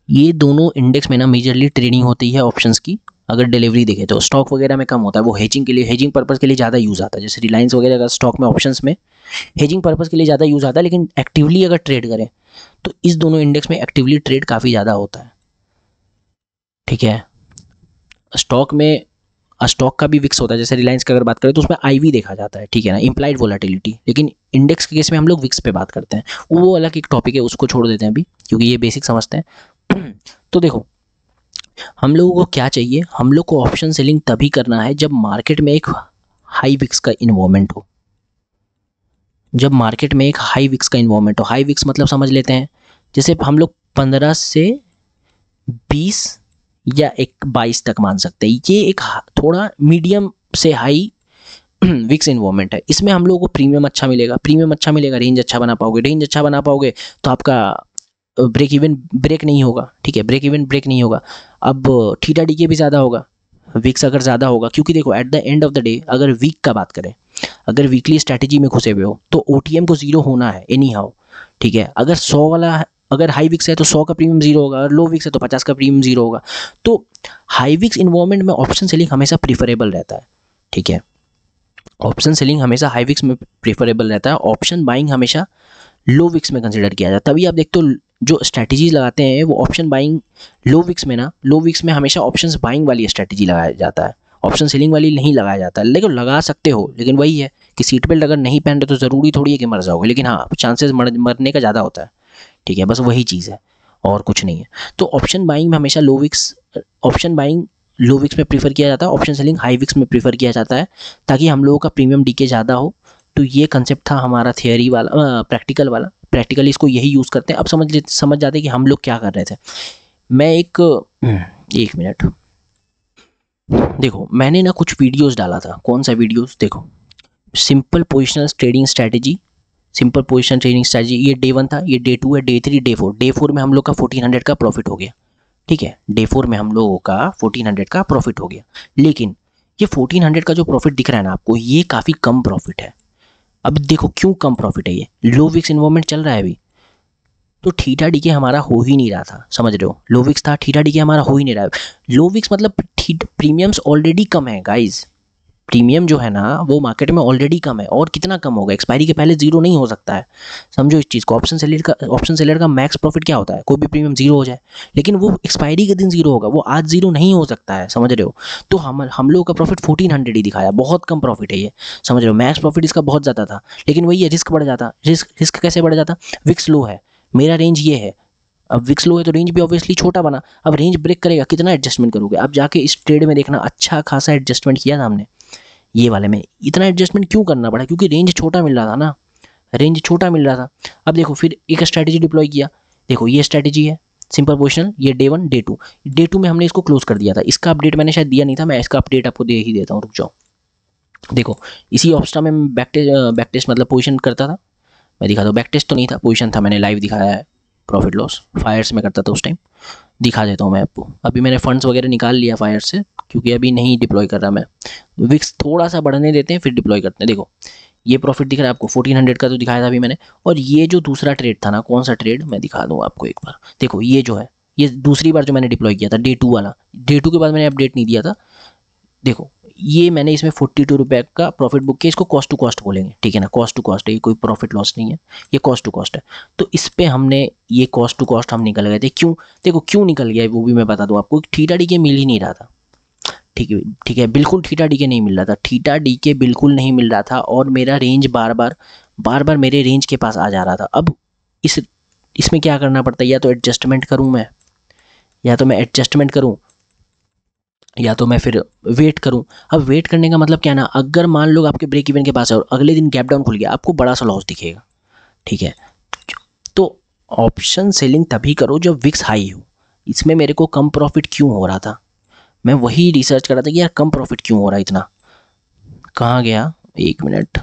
Speaker 1: ये दोनों इंडेक्स में ना मेजरली ट्रेडिंग होती है ऑप्शंस की। अगर डिलीवरी देखें तो स्टॉक वगैरह में कम होता है, वो हेजिंग के लिए, हेजिंग पर्पस के लिए ज़्यादा यूज़ आता है, जैसे रिलायंस वगैरह का स्टॉक में ऑप्शंस में हेजिंग पर्पस के लिए ज़्यादा यूज़ आता है। लेकिन एक्टिवली अगर ट्रेड करें तो इस दोनों इंडेक्स में एक्टिवली ट्रेड काफ़ी ज़्यादा होता है, ठीक है। स्टॉक में स्टॉक का भी विक्स होता है, जैसे रिलायंस की अगर बात करें तो उसमें आईवी देखा जाता है, ठीक है ना, इम्प्लाइड वोलेटिलिटी। लेकिन इंडेक्स के केस में हम लोग विक्स पे बात करते हैं, वो अलग एक टॉपिक है, उसको छोड़ देते हैं अभी क्योंकि ये बेसिक समझते हैं। तो देखो हम लोगों को क्या चाहिए, हम लोग को ऑप्शन सेलिंग तभी करना है जब मार्केट में एक हाई विक्स का इन्वॉल्वमेंट हो, जब मार्केट में एक हाई विक्स का इन्वॉल्वमेंट हो। हाई विक्स मतलब समझ लेते हैं, जैसे हम लोग 15 से 20 या एक 22 तक मान सकते हैं, ये एक थोड़ा मीडियम से हाई विक्स इन्वॉल्वमेंट है। इसमें हम लोगों को प्रीमियम अच्छा मिलेगा, प्रीमियम अच्छा मिलेगा, रेंज अच्छा बना पाओगे, रेंज अच्छा बना पाओगे तो आपका ब्रेक इवन ब्रेक नहीं होगा, ठीक है, ब्रेक इवन ब्रेक नहीं होगा। अब थीटा डीके भी ज़्यादा होगा विक्स अगर ज़्यादा होगा, क्योंकि देखो at the end of the day अगर वीक का बात करें, अगर वीकली स्ट्रैटेजी में घुसे हुए हो तो ओटीएम को जीरो होना है एनी हाउ, ठीक है। अगर 100 वाला अगर हाई विक्स है तो 100 का प्रीमियम जीरो होगा, अगर लो विक्स है तो 50 का प्रीमियम जीरो होगा। तो हाई विक्स इन्वॉल्वमेंट में ऑप्शन सेलिंग हमेशा प्रीफरेबल रहता है, ठीक है, ऑप्शन सेलिंग हमेशा हाई विक्स में प्रीफरेबल रहता है, ऑप्शन बाइंग हमेशा लो विक्स में कंसिडर किया जाता है। तभी आप देखते हो जो स्ट्रैटेजीज लगाते हैं वो ऑप्शन बाइंग लो विक्स में ना, लो विक्स में हमेशा ऑप्शंस बाइंग वाली स्ट्रैटेजी लगाया जाता है, ऑप्शन सेलिंग वाली नहीं लगाया जाता है। लेकिन लगा सकते हो, लेकिन वही है कि सीट बेल्ट अगर नहीं पहन रहे तो ज़रूरी थोड़ी है कि मर जाओगे, लेकिन हाँ चांसेस मरने का ज़्यादा होता है, ठीक है, बस वही चीज़ है और कुछ नहीं है। तो ऑप्शन बाइंग में हमेशा लो विक्स, ऑप्शन बाइंग लो विक्स में प्रीफर किया जाता है, ऑप्शन सेलिंग हाई विक्स में प्रीफर किया जाता है, ताकि हम लोगों का प्रीमियम डीके ज़्यादा हो। तो ये कंसेप्ट था हमारा थियोरी वाला, प्रैक्टिकल वाला, प्रैक्टिकली इसको यही यूज़ करते हैं। अब समझ जाते हैं कि हम लोग क्या कर रहे थे। मैं एक मिनट, देखो मैंने ना कुछ वीडियोस डाला था, कौन सा वीडियोस, देखो simple positional trading strategy, simple position trading strategy, ये डे 1 था, ये डे 2 है, डे 3, डे 4। डे 4 में हम लोग का 1400 का प्रॉफिट हो गया, ठीक है, डे 4 में हम लोगों का 1400 का प्रॉफिट हो गया। लेकिन ये 1400 का जो प्रॉफिट दिख रहा है ना आपको, ये काफ़ी कम प्रॉफिट है। अब देखो क्यों कम प्रॉफिट है, ये लो विक्स इन्वॉल्वमेंट चल रहा है अभी, तो थीटा डीके हमारा हो ही नहीं रहा था, समझ रहे हो, लो विक्स था, थीटा डीके हमारा हो ही नहीं रहा है। लो विक्स मतलब प्रीमियम्स ऑलरेडी कम है गाइज, प्रीमियम जो है ना वो मार्केट में ऑलरेडी कम है, और कितना कम होगा, एक्सपायरी के पहले जीरो नहीं हो सकता है, समझो इस चीज़ को। ऑप्शन सेलर का मैक्स प्रॉफिट क्या होता है, कोई भी प्रीमियम जीरो हो जाए, लेकिन वो एक्सपायरी के दिन जीरो होगा, वो आज जीरो नहीं हो सकता है, समझ रहे हो। तो हम लोगों का प्रॉफिट 1400 ही दिखाया, बहुत कम प्रॉफिट है ये, समझ रहे हो। मैक्स प्रॉफिट इसका बहुत ज़्यादा था, लेकिन वही है, रिस्क बढ़ जाता, रिस्क कैसे बढ़ जाता, विक्स लो है, मेरा रेंज ये है, अब विक्स लो है तो रेंज भी ऑब्वियसली छोटा बना, अब रेंज ब्रेक करेगा, कितना एडजस्टमेंट करोगे। अब जाके इस ट्रेड में देखना अच्छा खासा एडजस्टमेंट किया था हमने, ये वाले में इतना एडजस्टमेंट क्यों करना पड़ा, क्योंकि रेंज छोटा मिल रहा था ना, रेंज छोटा मिल रहा था। अब देखो फिर एक स्ट्रैटेजी डिप्लॉय किया, देखो ये स्ट्रैटेजी है सिंपल पोजिशनल, ये डे 1 डे 2, डे 2 में हमने इसको क्लोज कर दिया था। इसका अपडेट मैंने शायद दिया नहीं था, मैं इसका अपडेट आपको दे ही देता हूँ, रुक जाओ। देखो इसी ऑप्स्टा में बैक टेस्ट मतलब पोजिशन करता था, मैं दिखाता हूँ, बैक टेस्ट तो नहीं था, पोजिशन था, मैंने लाइव दिखाया है, प्रॉफिट लॉस फायर्स में करता था उस टाइम, दिखा देता हूँ मैं आपको। अभी मैंने फंड्स वगैरह निकाल लिया फायर से, क्योंकि अभी नहीं डिप्लॉय कर रहा मैं, विक्स थोड़ा सा बढ़ने देते हैं फिर डिप्लॉय करते हैं। देखो ये प्रॉफिट दिख रहा है आपको 1400 का, तो दिखाया था अभी मैंने। और ये जो दूसरा ट्रेड था ना, कौन सा ट्रेड मैं दिखा दूँ आपको एक बार, देखो ये जो है ये दूसरी बार जो मैंने डिप्लॉय किया था डे 2 वाला, डे 2 के बाद मैंने अपडेट नहीं दिया था। देखो ये मैंने इसमें 42 रुपये का प्रॉफिट बुक किया, इसको कॉस्ट टू कॉस्ट बोलेंगे, ठीक है ना, कॉस्ट टू कॉस्ट है, ये कोई प्रॉफिट लॉस नहीं है, ये कॉस्ट टू कॉस्ट है। तो इस पे हमने ये कॉस्ट टू कॉस्ट हम निकल गए थे। क्यों? देखो क्यों निकल गया वो भी मैं बता दूं आपको। थीटा डी के मिल ही नहीं रहा था, ठीक है, बिल्कुल थीटा डी के नहीं मिल रहा था, थीटा डी के बिल्कुल नहीं मिल रहा था, और मेरा रेंज बार बार मेरे रेंज के पास आ जा रहा था। अब इसमें क्या करना पड़ता है, या तो एडजस्टमेंट करूँ मैं, या तो मैं एडजस्टमेंट करूँ, या तो मैं फिर वेट करूं। अब वेट करने का मतलब क्या ना, अगर मान लो आपके ब्रेक इवन के पास है और अगले दिन गैप डाउन खुल गया, आपको बड़ा सा लॉस दिखेगा, ठीक है। तो ऑप्शन सेलिंग तभी करो जब विक्स हाई हो। इसमें मेरे को कम प्रॉफिट क्यों हो रहा था, मैं वही रिसर्च कर रहा था कि यार कम प्रॉफिट क्यों हो रहा है इतना। कहाँ गया, एक मिनट,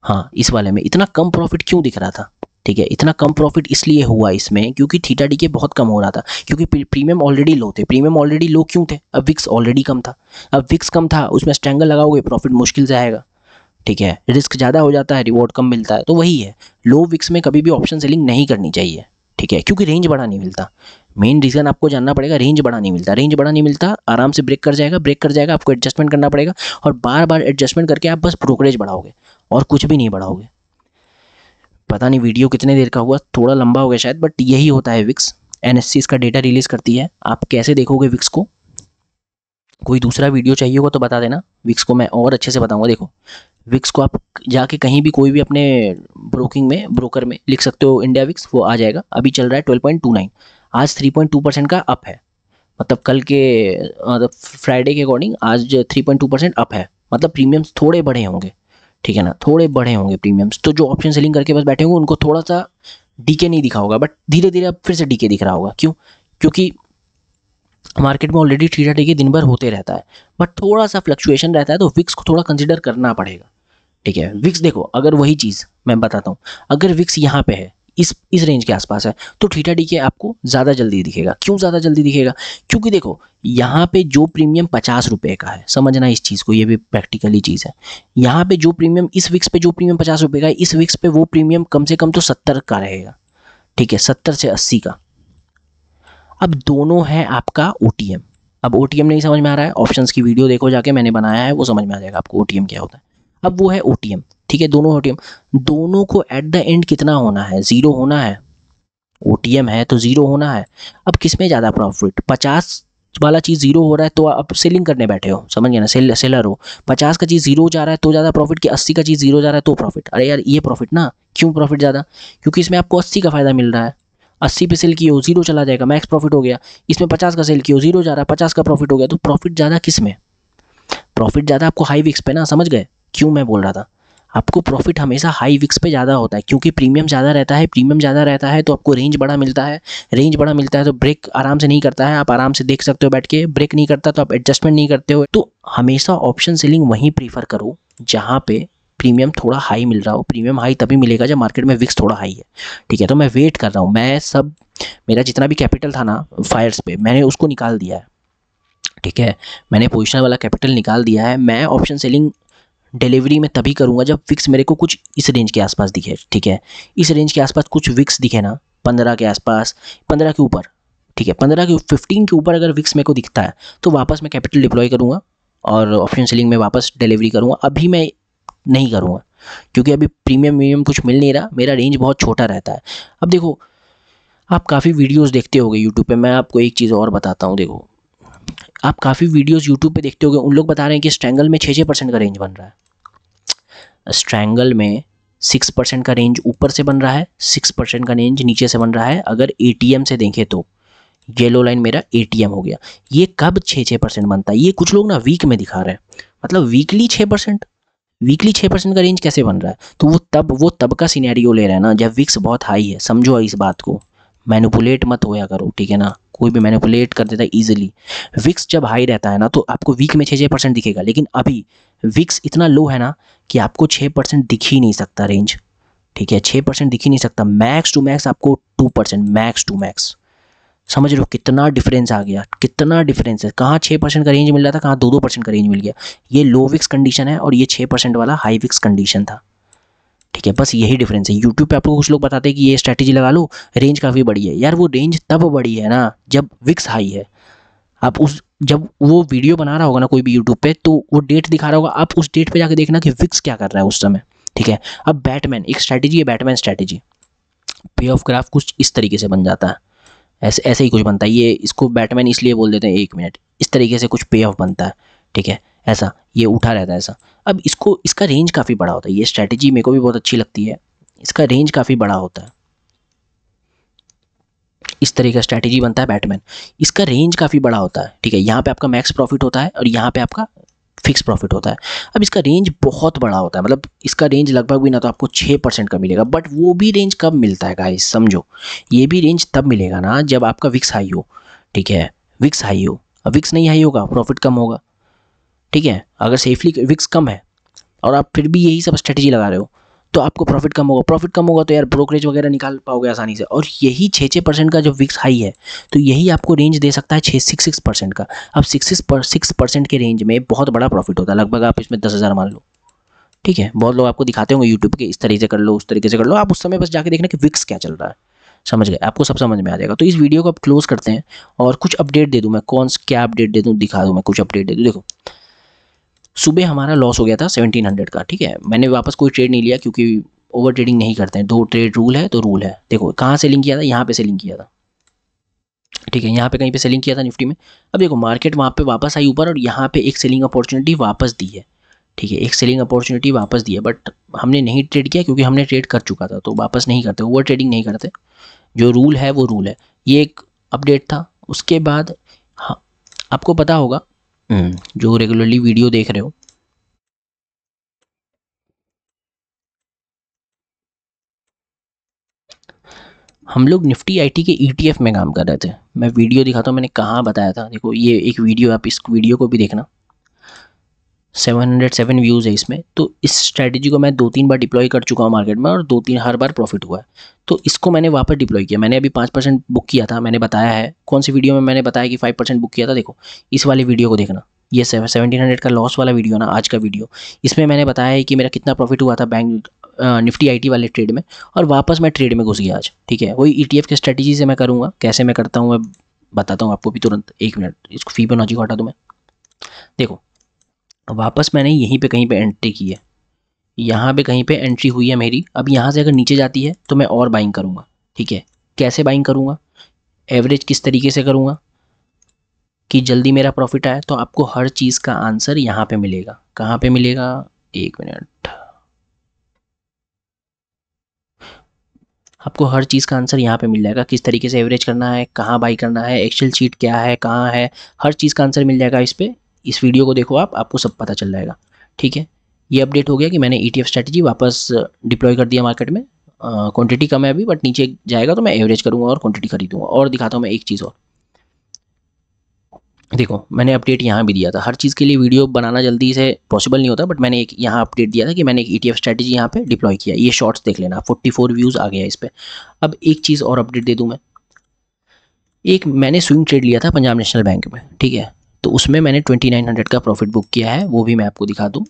Speaker 1: हाँ इस वाले में इतना कम प्रॉफिट क्यों दिख रहा था, ठीक है। इतना कम प्रॉफिट इसलिए हुआ इसमें क्योंकि थीटा डी के बहुत कम हो रहा था, क्योंकि प्रीमियम ऑलरेडी लो थे। प्रीमियम ऑलरेडी लो क्यों थे, अब विक्स ऑलरेडी कम था। अब विक्स कम था, उसमें स्ट्रैंगल लगाओगे प्रॉफिट मुश्किल से आएगा, ठीक है। रिस्क ज़्यादा हो जाता है, रिवॉर्ड कम मिलता है। तो वही है, लो विक्स में कभी भी ऑप्शन सेलिंग नहीं करनी चाहिए, ठीक है, क्योंकि रेंज बड़ा नहीं मिलता। मेन रीज़न आपको जानना पड़ेगा, रेंज बड़ा नहीं मिलता, रेंज बड़ा नहीं मिलता, आराम से ब्रेक कर जाएगा, आपको एडजस्टमेंट करना पड़ेगा, और बार बार एडजस्टमेंट करके आप बस ब्रोकरेज बढ़ाओगे और कुछ भी नहीं बढ़ाओगे। पता नहीं वीडियो कितने देर का हुआ, थोड़ा लंबा हो गया शायद, बट यही होता है विक्स। एनएससी इसका डेटा रिलीज़ करती है। आप कैसे देखोगे विक्स को, कोई दूसरा वीडियो चाहिए होगा तो बता देना, विक्स को मैं और अच्छे से बताऊंगा। देखो विक्स को आप जाके कहीं भी कोई भी अपने ब्रोकर में लिख सकते हो इंडिया विक्स, वो आ जाएगा। अभी चल रहा है 12.29, आज 3.2% का अप है, मतलब कल के मतलब फ्राइडे के अकॉर्डिंग आज 3.2% अप है, मतलब प्रीमियम्स थोड़े बढ़े होंगे, ठीक है ना, थोड़े बढ़े होंगे प्रीमियम्स। तो जो ऑप्शन सेलिंग करके बस बैठे होंगे उनको थोड़ा सा डीके नहीं दिखा होगा, बट धीरे धीरे अब फिर से डीके दिख रहा होगा। क्यों? क्योंकि मार्केट में ऑलरेडी थीटा डी के दिन भर होते रहता है, बट थोड़ा सा फ्लक्चुएशन रहता है, तो विक्स को थोड़ा कंसिडर करना पड़ेगा, ठीक है। विक्स देखो, अगर वही चीज़ मैं बताता हूँ, अगर विक्स यहाँ पे है, इस रेंज के आसपास है, तो थीटा डी के आपको ज़्यादा जल्दी दिखेगा। क्यों ज़्यादा जल्दी दिखेगा? क्योंकि देखो यहाँ पे जो प्रीमियम 50 रुपये का है, समझना इस चीज़ को, ये भी प्रैक्टिकली चीज़ है। यहाँ पे जो प्रीमियम, इस विक्स पे जो प्रीमियम 50 रुपये का है, इस विक्स पे वो प्रीमियम कम से कम तो 70 का रहेगा, ठीक है, 70 से 80 का। अब दोनों है आपका ओटीएम। अब ओटीएम नहीं समझ में आ रहा है, ऑप्शंस की वीडियो देखो जाके, मैंने बनाया है, वो समझ में आ जाएगा आपको ओटीएम क्या होता है। अब वो है ओटीएम, ठीक है, दोनों ओटीएम, दोनों को एट द एंड कितना होना है, जीरो होना है। ओटीएम है तो जीरो होना है। अब किस में ज़्यादा प्रॉफिट, 50 वाला चीज़ जीरो हो रहा है तो आप सेलिंग करने बैठे हो, समझ गए ना, सेलर हो। 50 का चीज़ जीरो जा रहा है तो ज़्यादा प्रॉफिट, कि 80 का चीज़ जीरो जा रहा है तो प्रॉफिट। अरे यार ये प्रॉफिट ना, क्यों प्रॉफिट ज़्यादा? क्योंकि इसमें आपको 80 का फ़ायदा मिल रहा है, 80 पे सेल किए हो, जीरो चला जाएगा, मैक्स प्रॉफिट हो गया। इसमें 50 का सेल किए हो, जीरो जा रहा है, 50 का प्रॉफिट हो गया, तो प्रॉफिट ज़्यादा किस में? प्रॉफिट ज़्यादा आपको हाई विक्स पे ना, समझ गए क्यों मैं बोल रहा था? आपको प्रॉफिट हमेशा हाई विक्स पे ज़्यादा होता है, क्योंकि प्रीमियम ज़्यादा रहता है, प्रीमियम ज़्यादा रहता है तो आपको रेंज बड़ा मिलता है, रेंज बड़ा मिलता है तो ब्रेक आराम से नहीं करता है, आप आराम से देख सकते हो बैठ के, ब्रेक नहीं करता तो आप एडजस्टमेंट नहीं करते हो। तो हमेशा ऑप्शन सेलिंग वहीं प्रीफर करो जहाँ पे प्रीमियम थोड़ा हाई मिल रहा हो। प्रीमियम हाई तभी मिलेगा जब मार्केट में विक्स थोड़ा हाई है, ठीक है। तो मैं वेट कर रहा हूँ, मैं सब मेरा जितना भी कैपिटल था ना फायर्स पे, मैंने उसको निकाल दिया है, ठीक है, मैंने पोजिशनल वाला कैपिटल निकाल दिया है। मैं ऑप्शन सेलिंग डिलीवरी में तभी करूंगा जब विक्स मेरे को कुछ इस रेंज के आसपास दिखे, ठीक है, इस रेंज के आसपास कुछ विक्स दिखे ना, 15 के आसपास, 15 के ऊपर, ठीक है, 15 के 15 के ऊपर अगर विक्स मेरे को दिखता है तो वापस मैं कैपिटल डिप्लॉय करूंगा और ऑप्शन सेलिंग में वापस डिलीवरी करूंगा। अभी मैं नहीं करूंगा क्योंकि अभी प्रीमियम कुछ मिल नहीं रहा, मेरा रेंज बहुत छोटा रहता है। अब देखो आप काफ़ी वीडियोज़ देखते होगे यूट्यूब पर, मैं आपको एक चीज़ और बताता हूँ। देखो आप काफ़ी वीडियोस यूट्यूब पे देखते होगे, उन लोग बता रहे हैं कि स्ट्रैंगल में 6% का रेंज बन रहा है। स्ट्रैंगल में 6% का रेंज ऊपर से बन रहा है, 6% का रेंज नीचे से बन रहा है। अगर एटीएम से देखें तो येलो लाइन मेरा एटीएम हो गया। ये कब 6% बनता है? ये कुछ लोग ना वीक में दिखा रहे हैं, मतलब वीकली 6%, वीकली 6% का रेंज कैसे बन रहा है? तो वो तब का सिनेरियो ले रहे हैं ना जब विक्स बहुत हाई है। समझो इस बात को, मैनिपुलेट मत होया करो, ठीक है ना, कोई भी मैनिपुलेट कर देता है ईजिली। विक्स जब हाई रहता है ना तो आपको वीक में 6% दिखेगा, लेकिन अभी विक्स इतना लो है ना कि आपको 6% दिख ही नहीं सकता रेंज, ठीक है, 6% दिख ही नहीं सकता। मैक्स टू मैक्स आपको 2%, मैक्स टू मैक्स। समझ लो कितना डिफरेंस आ गया, कितना डिफरेंस है। कहाँ 6% का रेंज मिल रहा था, कहाँ 2% का रेंज मिल गया। ये लो विक्स कंडीशन है और ये 6% वाला हाई विक्स कंडीशन था, ठीक है, बस यही डिफरेंस है। यूट्यूब पे आपको कुछ लोग बताते हैं कि ये स्ट्रैटेजी लगा लो, रेंज काफ़ी बड़ी है। यार वो रेंज तब बड़ी है ना जब विक्स हाई है। आप उस जब वो वीडियो बना रहा होगा ना कोई भी यूट्यूब पे, तो वो डेट दिखा रहा होगा, आप उस डेट पे जाके देखना कि विक्स क्या कर रहा है उस समय। ठीक है, अब बैटमैन एक स्ट्रैटेजी है, बैटमैन स्ट्रैटेजी पे ऑफ ग्राफ कुछ इस तरीके से बन जाता है, ऐसे ऐसे ही कुछ बनता है। ये इसको बैटमैन इसलिए बोल देते हैं, 1 मिनट, इस तरीके से कुछ पे ऑफ बनता है। ठीक है, ऐसा ये उठा रहता है ऐसा। अब इसको इसका रेंज काफ़ी बड़ा होता है, ये स्ट्रैटेजी मेरे को भी बहुत अच्छी लगती है, इसका रेंज काफ़ी बड़ा होता है। इस तरह का स्ट्रैटेजी बनता है बैटमैन, इसका रेंज काफ़ी बड़ा होता है। ठीक है, यहाँ पे आपका मैक्स प्रॉफिट होता है और यहाँ पे आपका फिक्स प्रॉफिट होता है। अब इसका रेंज बहुत बड़ा होता है, मतलब इसका रेंज लगभग भी ना तो आपको 6% का मिलेगा। बट वो भी रेंज कब मिलता है गाइस, समझो, ये भी रेंज तब मिलेगा ना जब आपका विक्स हाई हो। ठीक है, विक्स हाई हो। अब विक्स नहीं हाई होगा, प्रॉफिट कम होगा। ठीक है, अगर सेफली विक्स कम है और आप फिर भी यही सब स्ट्रेटेजी लगा रहे हो, तो आपको प्रॉफिट कम होगा। प्रॉफिट कम होगा तो यार ब्रोकरेज वगैरह निकाल पाओगे आसानी से। और यही 6% का जब विक्स हाई है, तो यही आपको रेंज दे सकता है 6% का। अब 6% के रेंज में बहुत बड़ा प्रॉफिट होता है, लगभग आप इसमें 10,000 मान लो। ठीक है, बहुत लोग आपको दिखाते होंगे यूट्यूब के, इस तरीके से कर लो, उस तरीके से कर लो। आप उस समय बस जाके देखना कि विक्स क्या चल रहा है, समझ गए, आपको सब समझ में आ जाएगा। तो इस वीडियो को आप क्लोज करते हैं और कुछ अपडेट दे दूँ मैं, क्या अपडेट दे दूँ, दिखा दूँ मैं, कुछ अपडेट दे दूँ। देखो, सुबह हमारा लॉस हो गया था 1700 का। ठीक है, मैंने वापस कोई ट्रेड नहीं लिया क्योंकि ओवर ट्रेडिंग नहीं करते हैं। 2 ट्रेड रूल है तो रूल है। देखो कहाँ सेलिंग किया था, यहाँ पे सेलिंग किया था। ठीक है, यहाँ पे कहीं पे सेलिंग किया था निफ्टी में। अब देखो मार्केट वहाँ पे वापस आई ऊपर और यहाँ पे एक सेलिंग अपॉर्चुनिटी वापस दी है। ठीक है, एक सेलिंग अपॉर्चुनिटी वापस दी है, बट हमने नहीं ट्रेड किया क्योंकि हमने ट्रेड कर चुका था। तो वापस नहीं करते, ओवर ट्रेडिंग नहीं करते, जो रूल है वो रूल है। ये एक अपडेट था। उसके बाद हाँ, आपको पता होगा, जो रेगुलरली वीडियो देख रहे हो, हम लोग निफ्टी आईटी के ईटीएफ में काम कर रहे थे। मैं वीडियो दिखाता हूँ, मैंने कहाँ बताया था। देखो ये एक वीडियो, आप इस वीडियो को भी देखना। 707 व्यूज़ है इसमें। तो इस स्ट्रैटेजी को मैं 2-3 बार डिप्लॉय कर चुका हूँ मार्केट में और 2-3 हर बार प्रॉफिट हुआ है। तो इसको मैंने वापस डिप्लॉय किया। मैंने अभी 5% बुक किया था, मैंने बताया है कौन सी वीडियो में मैंने बताया कि 5% बुक किया था। देखो इस वाली वीडियो को देखना, ये 1700 का लॉस वाला वीडियो ना, आज का वीडियो। इसमें मैंने बताया है कि मेरा कितना प्रॉफिट हुआ था बैंक निफ्टी आईटी वाले ट्रेड में, और वापस मैं ट्रेड में घुस गया आज। ठीक है, वही ईटीएफ की स्ट्रैटेजी से मैं करूँगा। कैसे मैं करता हूँ मैं बताता हूँ आपको भी तुरंत, 1 मिनट। इसको फिबोनाची को हटा दूँ मैं। देखो वापस मैंने यहीं पे कहीं पे एंट्री की है, यहाँ पे कहीं पे एंट्री हुई है मेरी। अब यहाँ से अगर नीचे जाती है तो मैं और बाइंग करूँगा। ठीक है, कैसे बाइंग करूँगा, एवरेज किस तरीके से करूँगा कि जल्दी मेरा प्रॉफिट आए। तो आपको हर चीज़ का आंसर यहाँ पे मिलेगा। कहाँ पे मिलेगा, 1 मिनट। आपको हर चीज़ का आंसर यहाँ पे मिल जाएगा, किस तरीके से एवरेज करना है, कहाँ बाई करना है, एक्सेल शीट क्या है, कहाँ है, हर चीज़ का आंसर मिल जाएगा इस पर। इस वीडियो को देखो आप, आपको सब पता चल जाएगा। ठीक है, ये अपडेट हो गया कि मैंने ईटीएफ स्ट्रैटेजी वापस डिप्लॉय कर दिया मार्केट में। क्वांटिटी कम है अभी, बट नीचे जाएगा तो मैं एवरेज करूँगा और क्वांटिटी खरीदूँगा। और दिखाता हूँ मैं एक चीज़ और। देखो मैंने अपडेट यहाँ भी दिया था। हर चीज़ के लिए वीडियो बनाना जल्दी से पॉसिबल नहीं होता, बट मैंने एक यहाँ अपडेट दिया था कि मैंने एक ईटीएफ स्ट्रैटेजी यहाँ पे डिप्लॉय किया। ये शॉर्ट्स देख लेना, 44 व्यूज़ आ गया इस पर। अब एक चीज़ और अपडेट दे दूँ मैं। एक मैंने स्विंग ट्रेड लिया था पंजाब नेशनल बैंक में। ठीक है, तो उसमें मैंने 2900 का प्रॉफिट बुक किया है, वो भी मैं आपको दिखा दूँ।